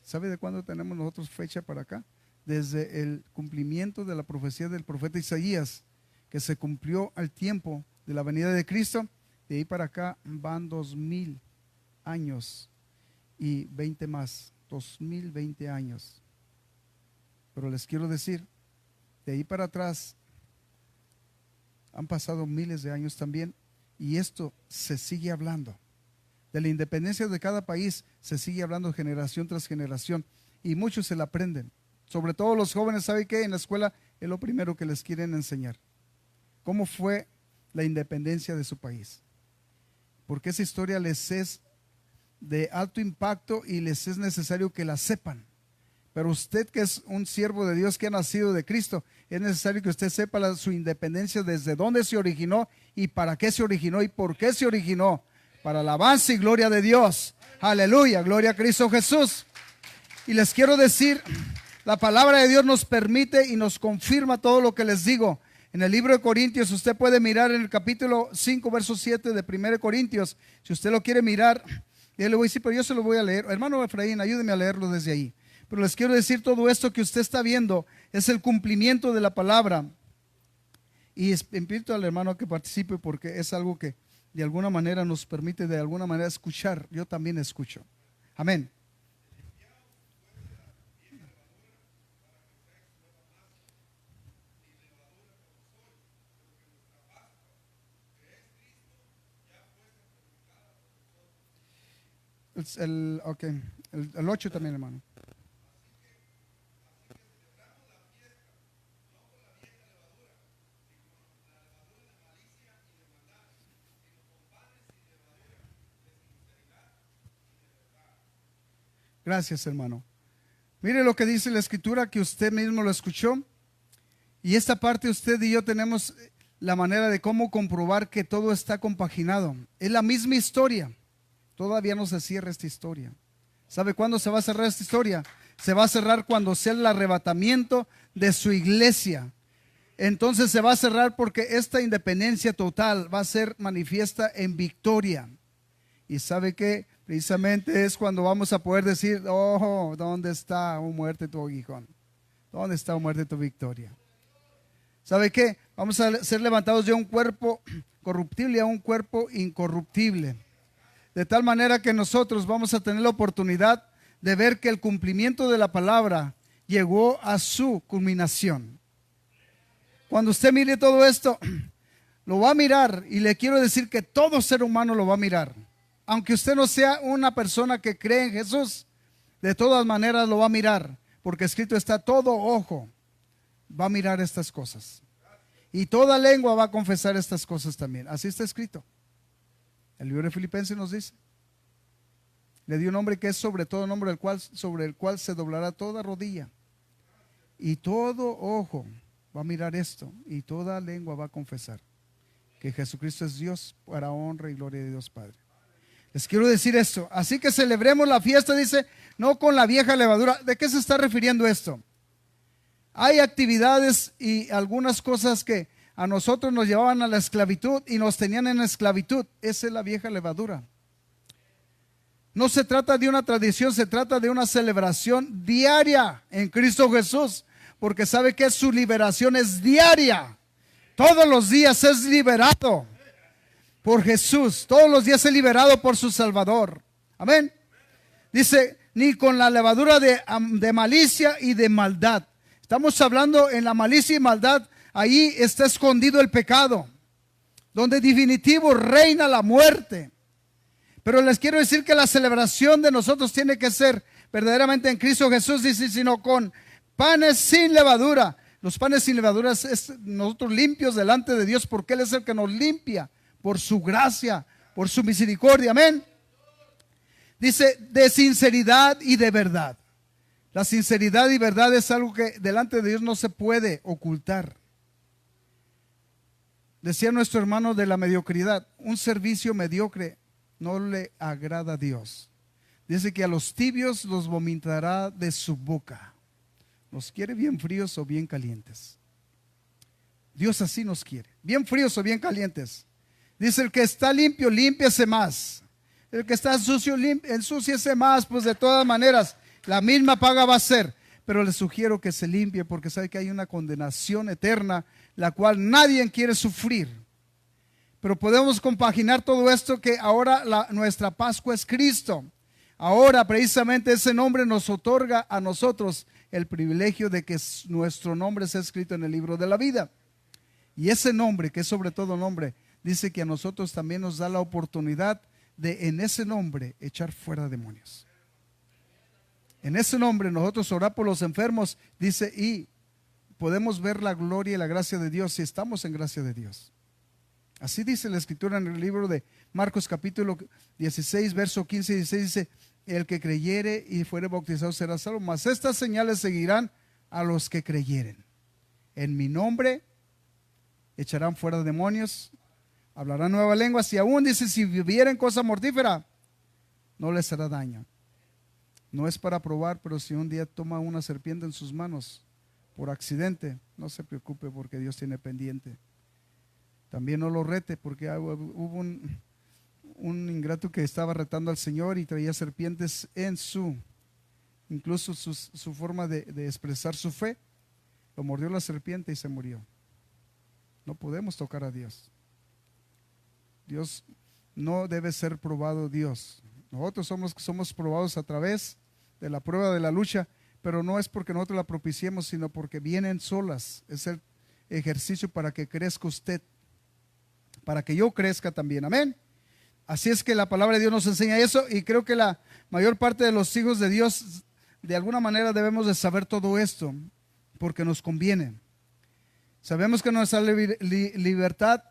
¿Sabe de cuándo tenemos nosotros fecha para acá? Desde el cumplimiento de la profecía del profeta Isaías, que se cumplió al tiempo de la venida de Cristo. De ahí para acá van 2000 años y 20 más, 2020 años. Pero les quiero decir, de ahí para atrás han pasado miles de años también, y esto se sigue hablando. De la independencia de cada país se sigue hablando generación tras generación, y muchos se la aprenden. Sobre todo los jóvenes, ¿sabe qué? En la escuela es lo primero que les quieren enseñar. ¿Cómo fue la independencia de su país? Porque esa historia les es de alto impacto y les es necesario que la sepan. Pero usted, que es un siervo de Dios, que ha nacido de Cristo, es necesario que usted sepa su independencia, desde dónde se originó y para qué se originó y por qué se originó. Para alabanza y gloria de Dios. Aleluya, gloria a Cristo Jesús. Y les quiero decir, la palabra de Dios nos permite y nos confirma todo lo que les digo. En el libro de Corintios, usted puede mirar en el capítulo 5, verso 7 de 1 Corintios. Si usted lo quiere mirar, yo le voy a decir, pero yo se lo voy a leer. Hermano Efraín, ayúdeme a leerlo desde ahí. Pero les quiero decir, todo esto que usted está viendo es el cumplimiento de la palabra. Y invito al hermano a que participe, porque es algo que de alguna manera nos permite de alguna manera escuchar. Yo también escucho. Amén. El 8 también, hermano. Gracias, hermano. Mire lo que dice la escritura, que usted mismo lo escuchó. Y esta parte usted y yo tenemos la manera de cómo comprobar que todo está compaginado. Es la misma historia. Todavía no se cierra esta historia. ¿Sabe cuándo se va a cerrar esta historia? Se va a cerrar cuando sea el arrebatamiento de su iglesia. Entonces se va a cerrar, porque esta independencia total va a ser manifiesta en victoria. Y ¿sabe qué? Precisamente es cuando vamos a poder decir, oh, ¿dónde está, oh muerte, tu aguijón? ¿Dónde está, oh muerte, tu victoria? ¿Sabe qué? Vamos a ser levantados de un cuerpo corruptible a un cuerpo incorruptible. De tal manera que nosotros vamos a tener la oportunidad de ver que el cumplimiento de la palabra llegó a su culminación. Cuando usted mire todo esto, lo va a mirar, y le quiero decir que todo ser humano lo va a mirar. Aunque usted no sea una persona que cree en Jesús, de todas maneras lo va a mirar, porque escrito está: todo ojo va a mirar estas cosas, y toda lengua va a confesar estas cosas también. Así está escrito. El libro de Filipenses nos dice: le dio un nombre que es sobre todo nombre, sobre el cual se doblará toda rodilla, y todo ojo va a mirar esto, y toda lengua va a confesar que Jesucristo es Dios, para honra y gloria de Dios Padre. Les quiero decir esto. Así que celebremos la fiesta, dice, no con la vieja levadura. ¿De qué se está refiriendo esto? Hay actividades y algunas cosas que a nosotros nos llevaban a la esclavitud y nos tenían en esclavitud. Esa es la vieja levadura. No se trata de una tradición, se trata de una celebración diaria en Cristo Jesús, porque sabe que su liberación es diaria. Todos los días es liberado por Jesús. Todos los días es liberado por su Salvador. Amén. Dice, ni con la levadura de malicia y de maldad. Estamos hablando en la malicia y maldad. Ahí está escondido el pecado, donde definitivo reina la muerte. Pero les quiero decir que la celebración de nosotros tiene que ser verdaderamente en Cristo Jesús, dice, sino con panes sin levadura. Los panes sin levadura es nosotros limpios delante de Dios, porque Él es el que nos limpia por su gracia, por su misericordia. Amén. Dice, de sinceridad y de verdad. La sinceridad y verdad es algo que delante de Dios no se puede ocultar. Decía nuestro hermano de la mediocridad, un servicio mediocre no le agrada a Dios. Dice que a los tibios los vomitará de su boca. Nos quiere bien fríos o bien calientes. Dios así nos quiere, bien fríos o bien calientes. Dice, el que está limpio, límpiese más. El que está sucio, ensúciese más. Pues de todas maneras, la misma paga va a ser. Pero le sugiero que se limpie, porque sabe que hay una condenación eterna, la cual nadie quiere sufrir. Pero podemos compaginar todo esto, que ahora nuestra Pascua es Cristo. Ahora precisamente ese nombre nos otorga a nosotros el privilegio de que nuestro nombre sea escrito en el libro de la vida. Y ese nombre, que es sobre todo nombre, dice que a nosotros también nos da la oportunidad de en ese nombre echar fuera demonios. En ese nombre nosotros orar por los enfermos, dice, y podemos ver la gloria y la gracia de Dios si estamos en gracia de Dios. Así dice la Escritura en el libro de Marcos capítulo 16, verso 15 y 16, dice, el que creyere y fuere bautizado será salvo, mas estas señales seguirán a los que creyeren. En mi nombre echarán fuera demonios, hablarán nuevas lenguas, y aún dice, si vivieren cosa mortífera, no les hará daño. No es para probar, pero si un día toma una serpiente en sus manos por accidente, no se preocupe, porque Dios tiene pendiente. También no lo rete, porque hubo un ingrato que estaba retando al Señor y traía serpientes en incluso su forma de expresar su fe. Lo mordió la serpiente y se murió. No podemos tocar a Dios. Dios no debe ser probado. Dios, nosotros somos probados a través de la prueba de la lucha, pero no es porque nosotros la propiciemos, sino porque vienen solas. Es el ejercicio para que crezca usted, para que yo crezca también. Amén. Así es que la palabra de Dios nos enseña eso, y creo que la mayor parte de los hijos de Dios de alguna manera debemos de saber todo esto, porque nos conviene. Sabemos que nuestra libertad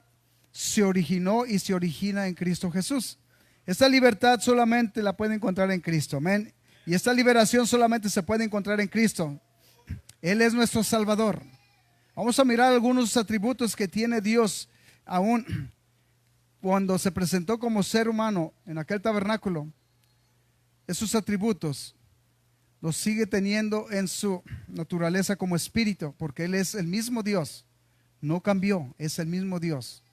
se originó y se origina en Cristo Jesús. Esta libertad solamente la puede encontrar en Cristo. Amén. Y esta liberación solamente se puede encontrar en Cristo. Él es nuestro Salvador. Vamos a mirar algunos atributos que tiene Dios aún cuando se presentó como ser humano en aquel tabernáculo. Esos atributos los sigue teniendo en su naturaleza como espíritu, porque Él es el mismo Dios. No cambió, es el mismo Dios.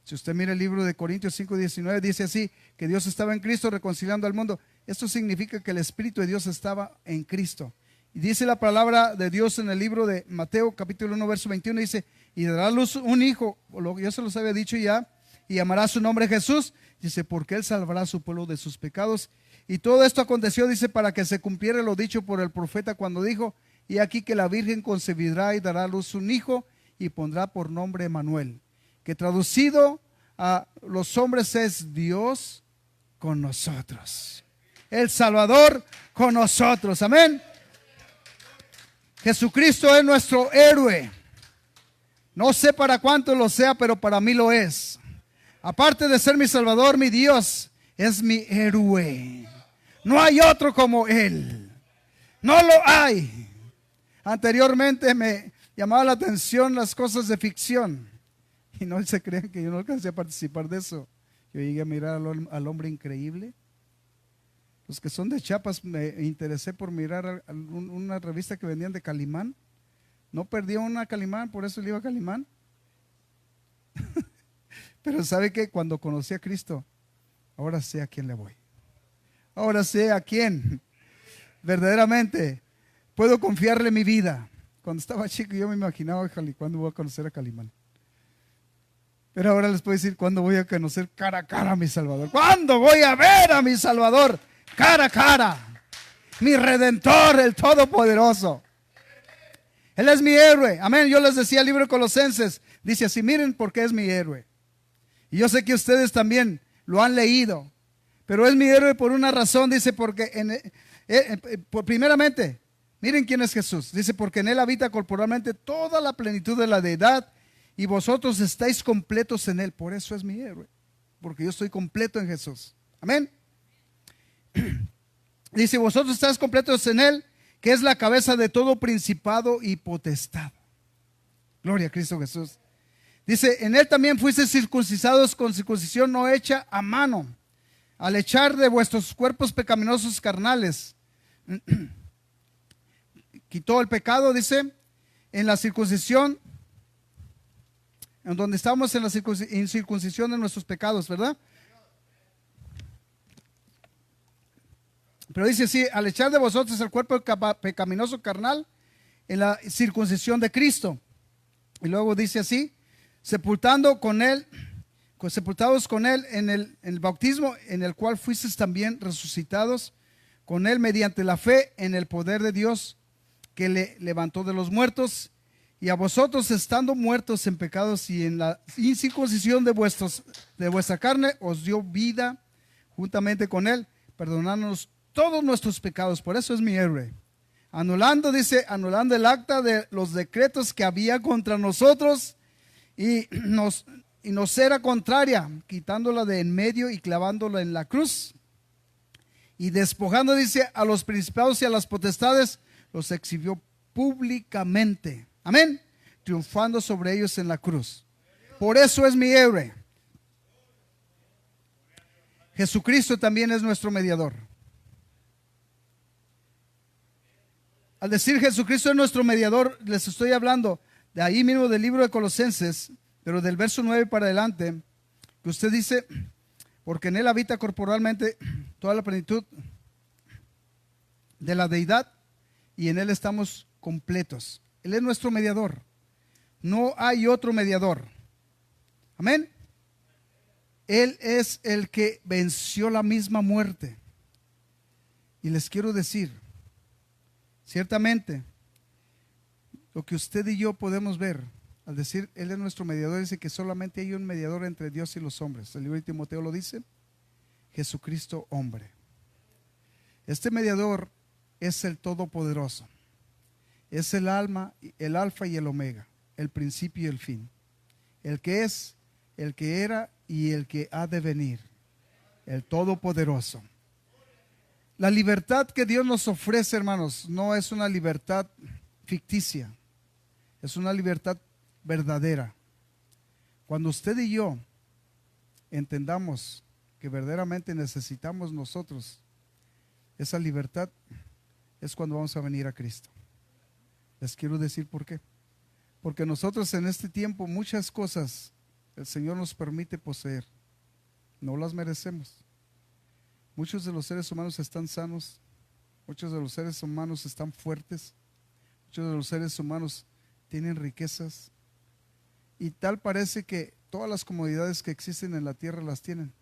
Si usted mira el libro de Corintios 5:19, dice así, que Dios estaba en Cristo reconciliando al mundo. Esto significa que el Espíritu de Dios estaba en Cristo. Y dice la palabra de Dios en el libro de Mateo capítulo 1 verso 21, dice, y dará a luz un hijo, yo se los había dicho ya, y llamará su nombre Jesús. Dice, porque Él salvará a su pueblo de sus pecados. Y todo esto aconteció, dice, para que se cumpliera lo dicho por el profeta cuando dijo, y aquí que la Virgen concebirá y dará a luz un hijo, y pondrá por nombre Emmanuel, que traducido a los hombres es Dios con nosotros. El Salvador con nosotros. Amén. Jesucristo es nuestro héroe. No sé para cuánto lo sea, pero para mí lo es. Aparte de ser mi Salvador, mi Dios es mi héroe. No hay otro como Él. No lo hay. Anteriormente me llamaba la atención las cosas de ficción. Y no se crean que yo no alcancé a participar de eso. Yo llegué a mirar al hombre increíble. Los que son de Chiapas, me interesé por mirar una revista que vendían de Calimán. No perdí una Calimán, por eso le iba a Calimán. Pero sabe que cuando conocí a Cristo, ahora sé a quién le voy. Ahora sé a quién verdaderamente puedo confiarle mi vida. Cuando estaba chico yo me imaginaba, ¿cuándo voy a conocer a Calimán? Pero ahora les puedo decir, ¿cuándo voy a conocer cara a cara a mi Salvador? ¿Cuándo voy a ver a mi Salvador cara a cara? Mi Redentor, el Todopoderoso. Él es mi héroe. Amén. Yo les decía el libro de Colosenses. Dice así, miren por qué es mi héroe. Y yo sé que ustedes también lo han leído. Pero es mi héroe por una razón. Dice porque primeramente, miren quién es Jesús. Dice porque en él habita corporalmente toda la plenitud de la deidad. Y vosotros estáis completos en él. Por eso es mi héroe. Porque yo estoy completo en Jesús. Amén. Dice, vosotros estáis completos en él, que es la cabeza de todo principado y potestad. Gloria a Cristo Jesús. Dice, en él también fuisteis circuncidados con circuncisión no hecha a mano, al echar de vuestros cuerpos pecaminosos carnales. Quitó el pecado, dice, en la circuncisión, en donde estamos en la circuncisión de nuestros pecados, ¿verdad? Pero dice así, al echar de vosotros el cuerpo pecaminoso carnal en la circuncisión de Cristo. Y luego dice así, sepultados con él en el bautismo, en el cual fuisteis también resucitados con él mediante la fe en el poder de Dios que le levantó de los muertos. Y a vosotros, estando muertos en pecados y en la incircuncisión de vuestra carne, os dio vida juntamente con él, perdonándonos todos nuestros pecados. Por eso es mi héroe. Anulando el acta de los decretos que había contra nosotros y nos era contraria, quitándola de en medio y clavándola en la cruz. Y despojando, dice, a los principados y a las potestades, los exhibió públicamente. Amén. Triunfando sobre ellos en la cruz. Por eso es mi héroe. Jesucristo también es nuestro mediador. Al decir Jesucristo es nuestro mediador, les estoy hablando de ahí mismo del libro de Colosenses, pero del verso 9 para adelante, que usted dice, porque en él habita corporalmente toda la plenitud de la deidad y en él estamos completos. Él es nuestro mediador. No hay otro mediador. Amén. Él es el que venció la misma muerte. Y les quiero decir, ciertamente, lo que usted y yo podemos ver, al decir Él es nuestro mediador, dice que solamente hay un mediador entre Dios y los hombres. El libro de Timoteo lo dice, Jesucristo hombre. Este mediador es el Todopoderoso. Es el alma, el alfa y el omega, el principio y el fin. El que es, el que era y el que ha de venir. El Todopoderoso. La libertad que Dios nos ofrece, hermanos, no es una libertad ficticia. Es una libertad verdadera. Cuando usted y yo entendamos que verdaderamente necesitamos nosotros esa libertad, es cuando vamos a venir a Cristo. Les quiero decir por qué. Porque nosotros en este tiempo muchas cosas el Señor nos permite poseer. No las merecemos. Muchos de los seres humanos están sanos. Muchos de los seres humanos están fuertes. Muchos de los seres humanos tienen riquezas. Y tal parece que todas las comodidades que existen en la tierra las tienen.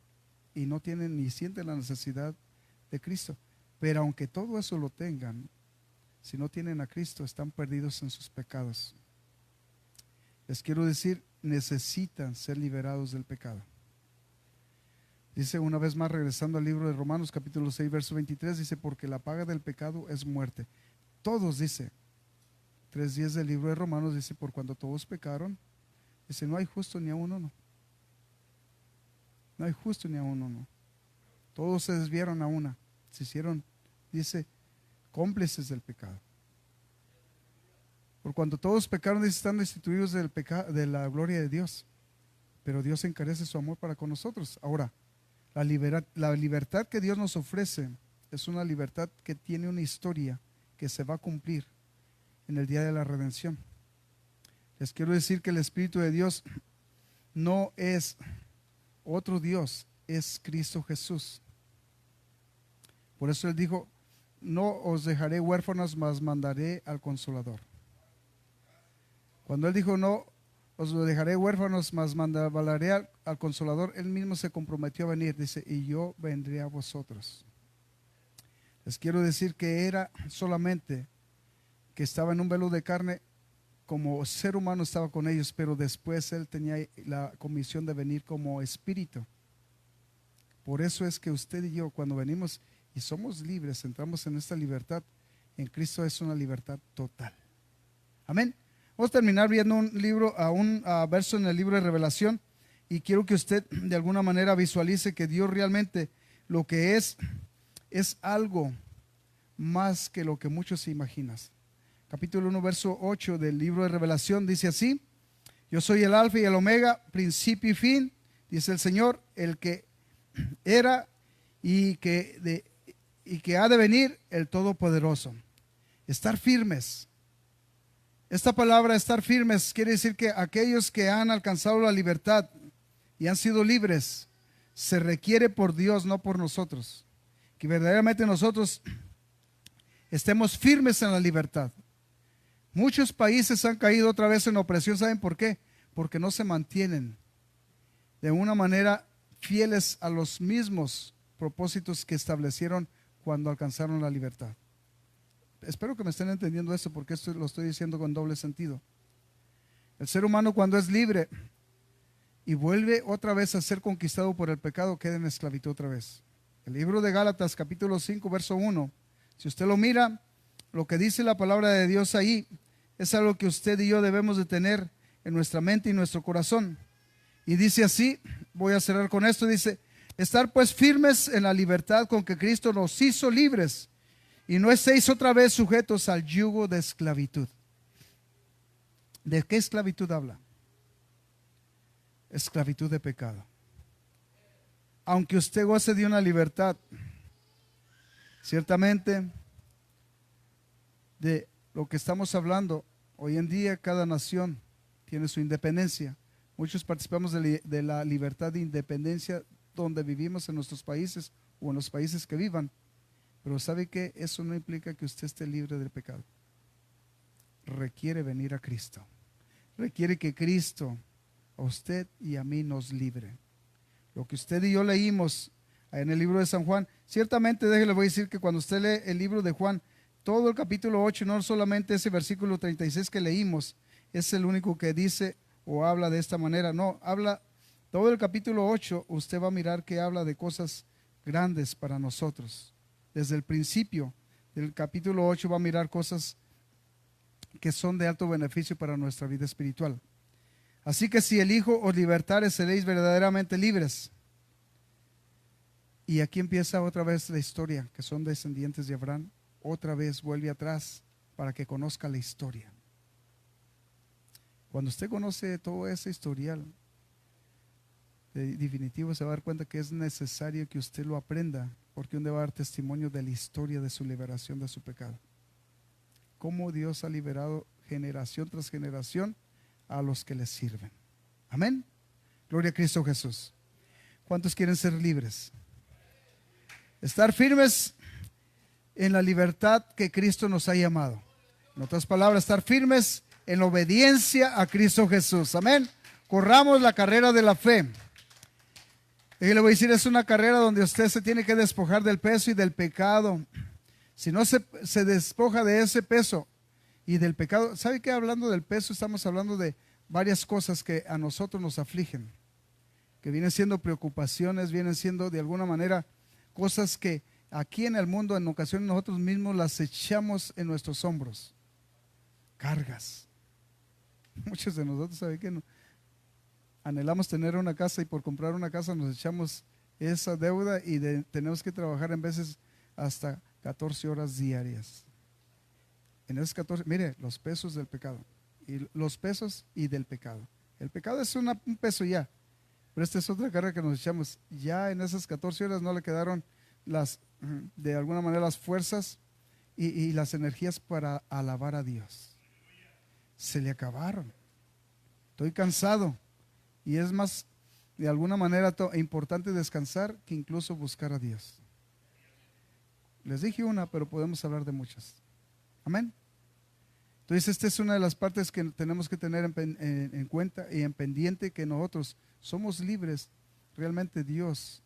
Y no tienen ni sienten la necesidad de Cristo. Pero aunque todo eso lo tengan, si no tienen a Cristo, están perdidos en sus pecados. Les quiero decir, necesitan ser liberados del pecado. Dice una vez más, regresando al libro de Romanos capítulo 6, verso 23, dice, porque la paga del pecado es muerte. Todos, dice, 3:10 del libro de Romanos, dice, por cuando todos pecaron, dice, no hay justo ni a uno, no. No hay justo ni a uno, no. Todos se desviaron a una. Se hicieron, dice, cómplices del pecado. Por cuanto todos pecaron, dice, están destituidos del pecado, de la gloria de Dios. pero Dios encarece su amor para con nosotros. Ahora, la libertad que Dios nos ofrece es una libertad que tiene una historia que se va a cumplir en el día de la redención. Les quiero decir que el Espíritu de Dios no es otro Dios, es Cristo Jesús. Por eso Él dijo: no os dejaré huérfanos, mas mandaré al Consolador. Cuando Él dijo: no os dejaré huérfanos, mas mandaré al Consolador, Él mismo se comprometió a venir. Dice: y yo vendré a vosotros. Les quiero decir que era solamente que estaba en un velo de carne, como ser humano estaba con ellos, pero después Él tenía la comisión de venir como espíritu. Por eso es que usted y yo, cuando venimos y somos libres, entramos en esta libertad, en Cristo es una libertad total. Amén. Vamos a terminar viendo un verso en el libro de Revelación, y quiero que usted de alguna manera visualice que Dios realmente lo que es algo más que lo que muchos se imaginan. Capítulo 1, verso 8 del libro de Revelación dice así: yo soy el alfa y el omega, principio y fin, dice el Señor, el que era y que ha de venir, el Todopoderoso. Estar firmes. Esta palabra estar firmes quiere decir que aquellos que han alcanzado la libertad y han sido libres, se requiere por Dios, no por nosotros, que verdaderamente nosotros estemos firmes en la libertad. Muchos países han caído otra vez en opresión. ¿Saben por qué? Porque no se mantienen de una manera fieles a los mismos propósitos que establecieron cuando alcanzaron la libertad. Espero que me estén entendiendo esto, porque esto lo estoy diciendo con doble sentido. El ser humano, cuando es libre y vuelve otra vez a ser conquistado por el pecado, queda en esclavitud otra vez. El libro de Gálatas, capítulo 5, verso 1, si usted lo mira, lo que dice la palabra de Dios ahí es algo que usted y yo debemos de tener en nuestra mente y nuestro corazón. Y dice así, voy a cerrar con esto, dice: estar pues firmes en la libertad con que Cristo nos hizo libres, y no estéis otra vez sujetos al yugo de esclavitud. ¿De qué esclavitud habla? Esclavitud de pecado. Aunque usted goce de una libertad, ciertamente de lo que estamos hablando, hoy en día cada nación tiene su independencia. Muchos participamos de la libertad de independencia donde vivimos en nuestros países o en los países que vivan. Pero ¿sabe qué? Eso no implica que usted esté libre del pecado. Requiere venir a Cristo. Requiere que Cristo a usted y a mí nos libre. Lo que usted y yo leímos en el libro de San Juan, ciertamente déjele, voy a decir que cuando usted lee el libro de Juan, todo el capítulo 8, no solamente ese versículo 36 que leímos, es el único que dice o habla de esta manera. No, habla todo el capítulo 8, usted va a mirar que habla de cosas grandes para nosotros. Desde el principio del capítulo 8 va a mirar cosas que son de alto beneficio para nuestra vida espiritual. Así que si el Hijo os libertare, seréis verdaderamente libres. Y aquí empieza otra vez la historia, que son descendientes de Abraham. Otra vez vuelve atrás para que conozca la historia. Cuando usted conoce todo ese historial, de definitivo se va a dar cuenta que es necesario que usted lo aprenda, porque donde va a dar testimonio de la historia de su liberación de su pecado. Cómo Dios ha liberado generación tras generación a los que le sirven. Amén. Gloria a Cristo Jesús. ¿Cuántos quieren ser libres? Estar firmes en la libertad que Cristo nos ha llamado. En otras palabras, estar firmes en la obediencia a Cristo Jesús. Amén. Corramos la carrera de la fe. Y le voy a decir, es una carrera donde usted se tiene que despojar del peso y del pecado. Si no se despoja de ese peso y del pecado, ¿sabe qué? Hablando del peso, estamos hablando de varias cosas que a nosotros nos afligen, que vienen siendo preocupaciones, vienen siendo de alguna manera cosas que aquí en el mundo en ocasiones nosotros mismos las echamos en nuestros hombros. Cargas. Muchos de nosotros, ¿sabe qué? Anhelamos tener una casa y por comprar una casa nos echamos esa deuda y tenemos que trabajar en veces hasta 14 horas diarias. En esos 14, mire, los pesos del pecado. Y los pesos y del pecado. El pecado es un peso ya. Pero esta es otra carrera que nos echamos. Ya en esas 14 horas no le quedaron de alguna manera las fuerzas y las energías para alabar a Dios. Se le acabaron. Estoy cansado. Y es más, de alguna manera importante descansar que incluso buscar a Dios. Les dije una, pero podemos hablar de muchas. Amén. Entonces esta es una de las partes que tenemos que tener en cuenta y en pendiente, que nosotros somos libres. Realmente Dios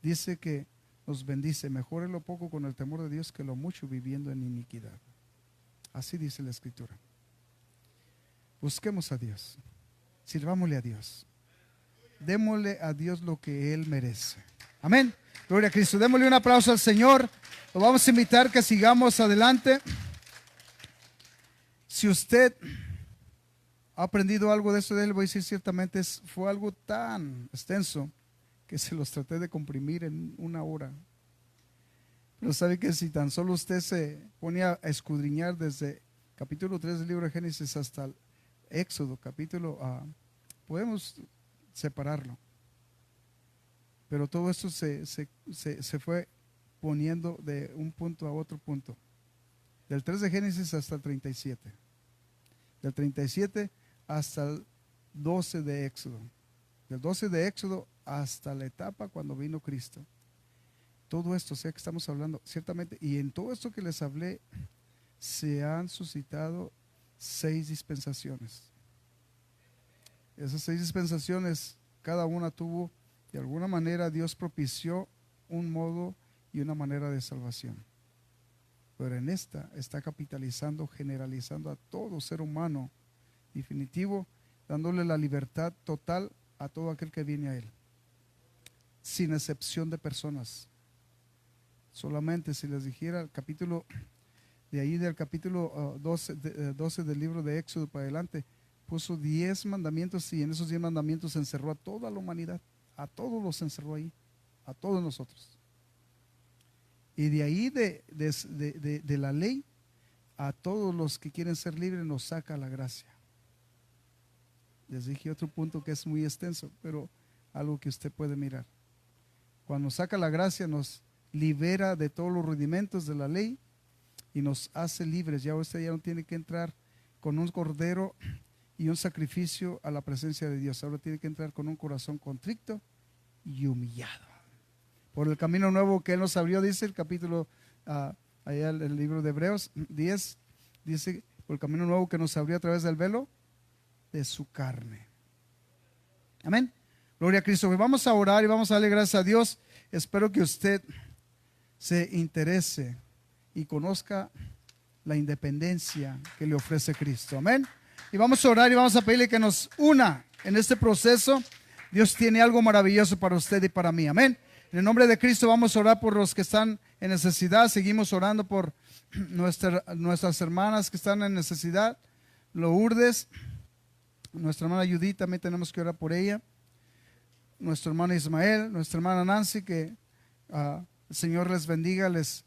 dice que nos bendice. Mejore lo poco con el temor de Dios que lo mucho viviendo en iniquidad. Así dice la Escritura. Busquemos a Dios. Sirvámosle a Dios. Démosle a Dios lo que Él merece. Amén. Gloria a Cristo. Démosle un aplauso al Señor. Lo vamos a invitar que sigamos adelante. Si usted ha aprendido algo de esto de él, voy a decir ciertamente fue algo tan extenso que se los traté de comprimir en una hora. Pero sabe que si tan solo usted se pone a escudriñar desde capítulo 3 del libro de Génesis hasta el Éxodo, podemos separarlo. Pero todo esto se fue poniendo de un punto a otro punto. Del 3 de Génesis hasta el 37. Del 37 hasta el 12 de Éxodo. Del 12 de Éxodo hasta la etapa cuando vino Cristo. Todo esto, que estamos hablando, ciertamente, y en todo esto que les hablé, se han suscitado 6 dispensaciones. Esas 6 dispensaciones, cada una tuvo, de alguna manera, Dios propició un modo y una manera de salvación. Pero en esta está capitalizando, generalizando a todo ser humano, definitivo, dándole la libertad total a todo aquel que viene a Él, sin excepción de personas. Solamente si les dijera el capítulo, de ahí del capítulo 12 del libro de Éxodo para adelante, puso 10 mandamientos y en esos 10 mandamientos encerró a toda la humanidad, a todos los encerró ahí, a todos nosotros. Y de ahí de la ley, a todos los que quieren ser libres nos saca la gracia. Les dije otro punto que es muy extenso, pero algo que usted puede mirar. Cuando saca la gracia nos libera de todos los rudimentos de la ley y nos hace libres. Ya usted ya no tiene que entrar con un cordero y un sacrificio a la presencia de Dios. Ahora tiene que entrar con un corazón contrito y humillado. Por el camino nuevo que Él nos abrió, dice el capítulo, allá el libro de Hebreos 10, dice, por el camino nuevo que nos abrió a través del velo de su carne. Amén. Gloria a Cristo. Vamos a orar y vamos a darle gracias a Dios. Espero que usted se interese y conozca la independencia que le ofrece Cristo. Amén. Y vamos a orar y vamos a pedirle que nos una en este proceso. Dios tiene algo maravilloso para usted y para mí. Amén. En el nombre de Cristo vamos a orar por los que están en necesidad. Seguimos orando por nuestras hermanas que están en necesidad. Lourdes, nuestra hermana Judith, también tenemos que orar por ella. Nuestro hermano Ismael, nuestra hermana Nancy, que el Señor les bendiga, les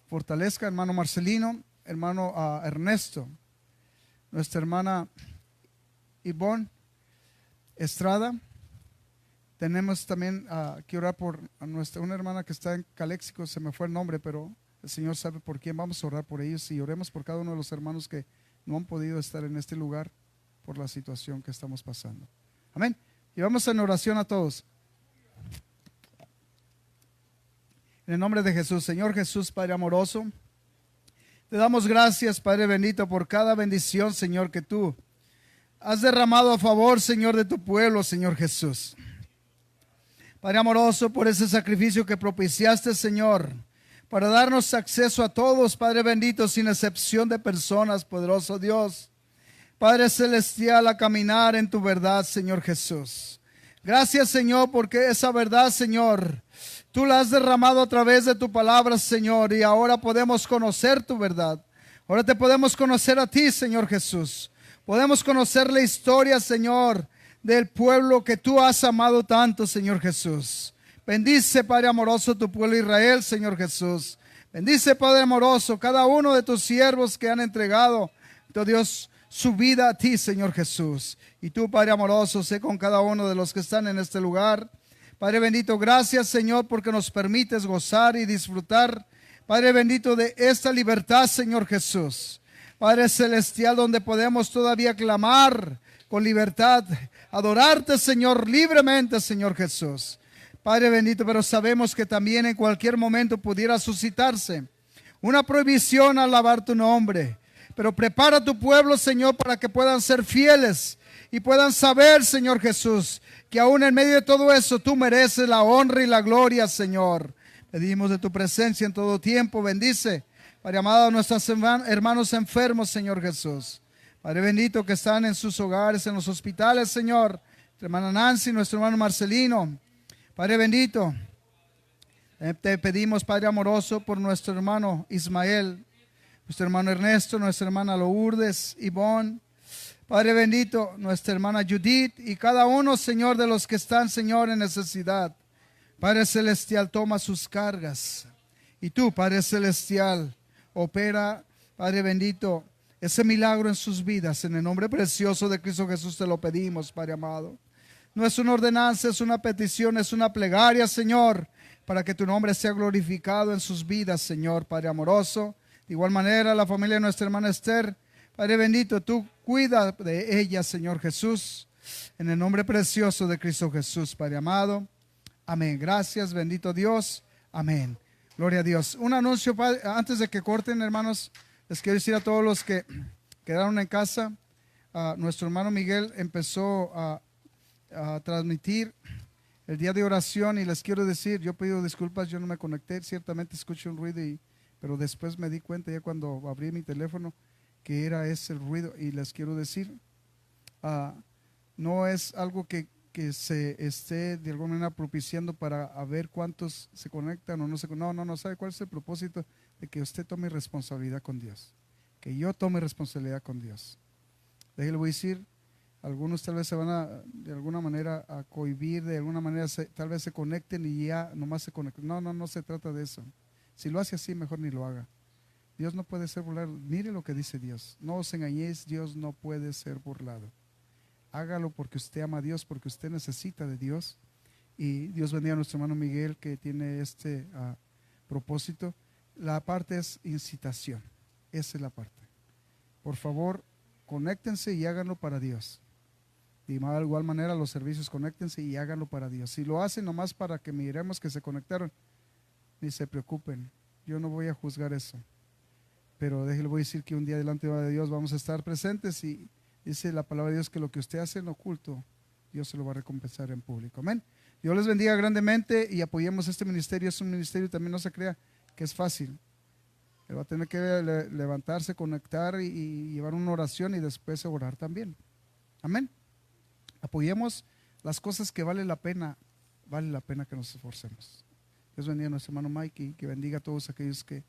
fortalezca. Hermano Marcelino, hermano Ernesto, nuestra hermana Ivonne Estrada. Tenemos también que orar por una hermana que está en Caléxico, se me fue el nombre, pero el Señor sabe por quién. Vamos a orar por ellos y oremos por cada uno de los hermanos que no han podido estar en este lugar por la situación que estamos pasando. Amén. Y vamos en oración a todos. En el nombre de Jesús. Señor Jesús, Padre amoroso, te damos gracias, Padre bendito, por cada bendición, Señor, que tú has derramado a favor, Señor, de tu pueblo, Señor Jesús. Padre amoroso, por ese sacrificio que propiciaste, Señor, para darnos acceso a todos, Padre bendito, sin excepción de personas, poderoso Dios. Padre celestial, a caminar en tu verdad, Señor Jesús. Gracias, Señor, porque esa verdad, Señor, tú la has derramado a través de tu palabra, Señor, y ahora podemos conocer tu verdad. Ahora te podemos conocer a ti, Señor Jesús. Podemos conocer la historia, Señor, del pueblo que tú has amado tanto, Señor Jesús. Bendice, Padre amoroso, tu pueblo Israel, Señor Jesús. Bendice, Padre amoroso, cada uno de tus siervos que han entregado, oh Dios, su vida a ti, Señor Jesús. Y tú, Padre amoroso, sé con cada uno de los que están en este lugar. Padre bendito, gracias, Señor, porque nos permites gozar y disfrutar, Padre bendito, de esta libertad, Señor Jesús. Padre celestial, donde podemos todavía clamar con libertad, adorarte, Señor, libremente, Señor Jesús. Padre bendito, pero sabemos que también en cualquier momento pudiera suscitarse una prohibición a alabar tu nombre. Pero prepara a tu pueblo, Señor, para que puedan ser fieles y puedan saber, Señor Jesús, que aún en medio de todo eso tú mereces la honra y la gloria, Señor. Pedimos de tu presencia en todo tiempo. Bendice, Padre amado, a nuestros hermanos enfermos, Señor Jesús. Padre bendito, que están en sus hogares, en los hospitales, Señor. Nuestra hermana Nancy, nuestro hermano Marcelino. Padre bendito, te pedimos, Padre amoroso, por nuestro hermano Ismael, nuestro hermano Ernesto, nuestra hermana Lourdes, Ivonne. Padre bendito, nuestra hermana Judith y cada uno, Señor, de los que están, Señor, en necesidad. Padre celestial, toma sus cargas. Y tú, Padre celestial, opera, Padre bendito, ese milagro en sus vidas. En el nombre precioso de Cristo Jesús te lo pedimos, Padre amado. No es una ordenanza, es una petición, es una plegaria, Señor, para que tu nombre sea glorificado en sus vidas, Señor, Padre amoroso. De igual manera, la familia de nuestra hermana Esther, Padre bendito, tú cuida de ella, Señor Jesús, en el nombre precioso de Cristo Jesús, Padre amado. Amén. Gracias, bendito Dios. Amén. Gloria a Dios. Un anuncio, Padre, antes de que corten, hermanos, les quiero decir a todos los que quedaron en casa, nuestro hermano Miguel empezó a transmitir el día de oración y les quiero decir, yo pido disculpas, yo no me conecté, ciertamente escuché un ruido, pero después me di cuenta ya cuando abrí mi teléfono que era ese el ruido y les quiero decir, no es algo que se esté de alguna manera propiciando para a ver cuántos se conectan o no se conectan. No, ¿sabe cuál es el propósito? De que usted tome responsabilidad con Dios, que yo tome responsabilidad con Dios. Déjale, voy a decir, algunos tal vez se van a, de alguna manera, a cohibir, de alguna manera tal vez se conecten y ya nomás se conecten. No se trata de eso. Si lo hace así, mejor ni lo haga. Dios no puede ser burlado. Mire lo que dice Dios. No os engañéis, Dios no puede ser burlado. Hágalo porque usted ama a Dios, porque usted necesita de Dios. Y Dios bendiga a nuestro hermano Miguel que tiene este propósito. La parte es incitación. Esa es la parte. Por favor, conéctense y háganlo para Dios. De igual manera los servicios, conéctense y háganlo para Dios. Si lo hacen nomás para que miremos que se conectaron, ni se preocupen. Yo no voy a juzgar eso. Pero déjenle, voy a decir que un día delante de Dios vamos a estar presentes y dice la palabra de Dios que lo que usted hace en oculto, Dios se lo va a recompensar en público. Amén. Dios les bendiga grandemente y apoyemos este ministerio. Es un ministerio, también no se crea que es fácil. Él va a tener que levantarse, conectar y llevar una oración y después orar también. Amén. Apoyemos las cosas que vale la pena que nos esforcemos. Dios bendiga a nuestro hermano Mike y que bendiga a todos aquellos que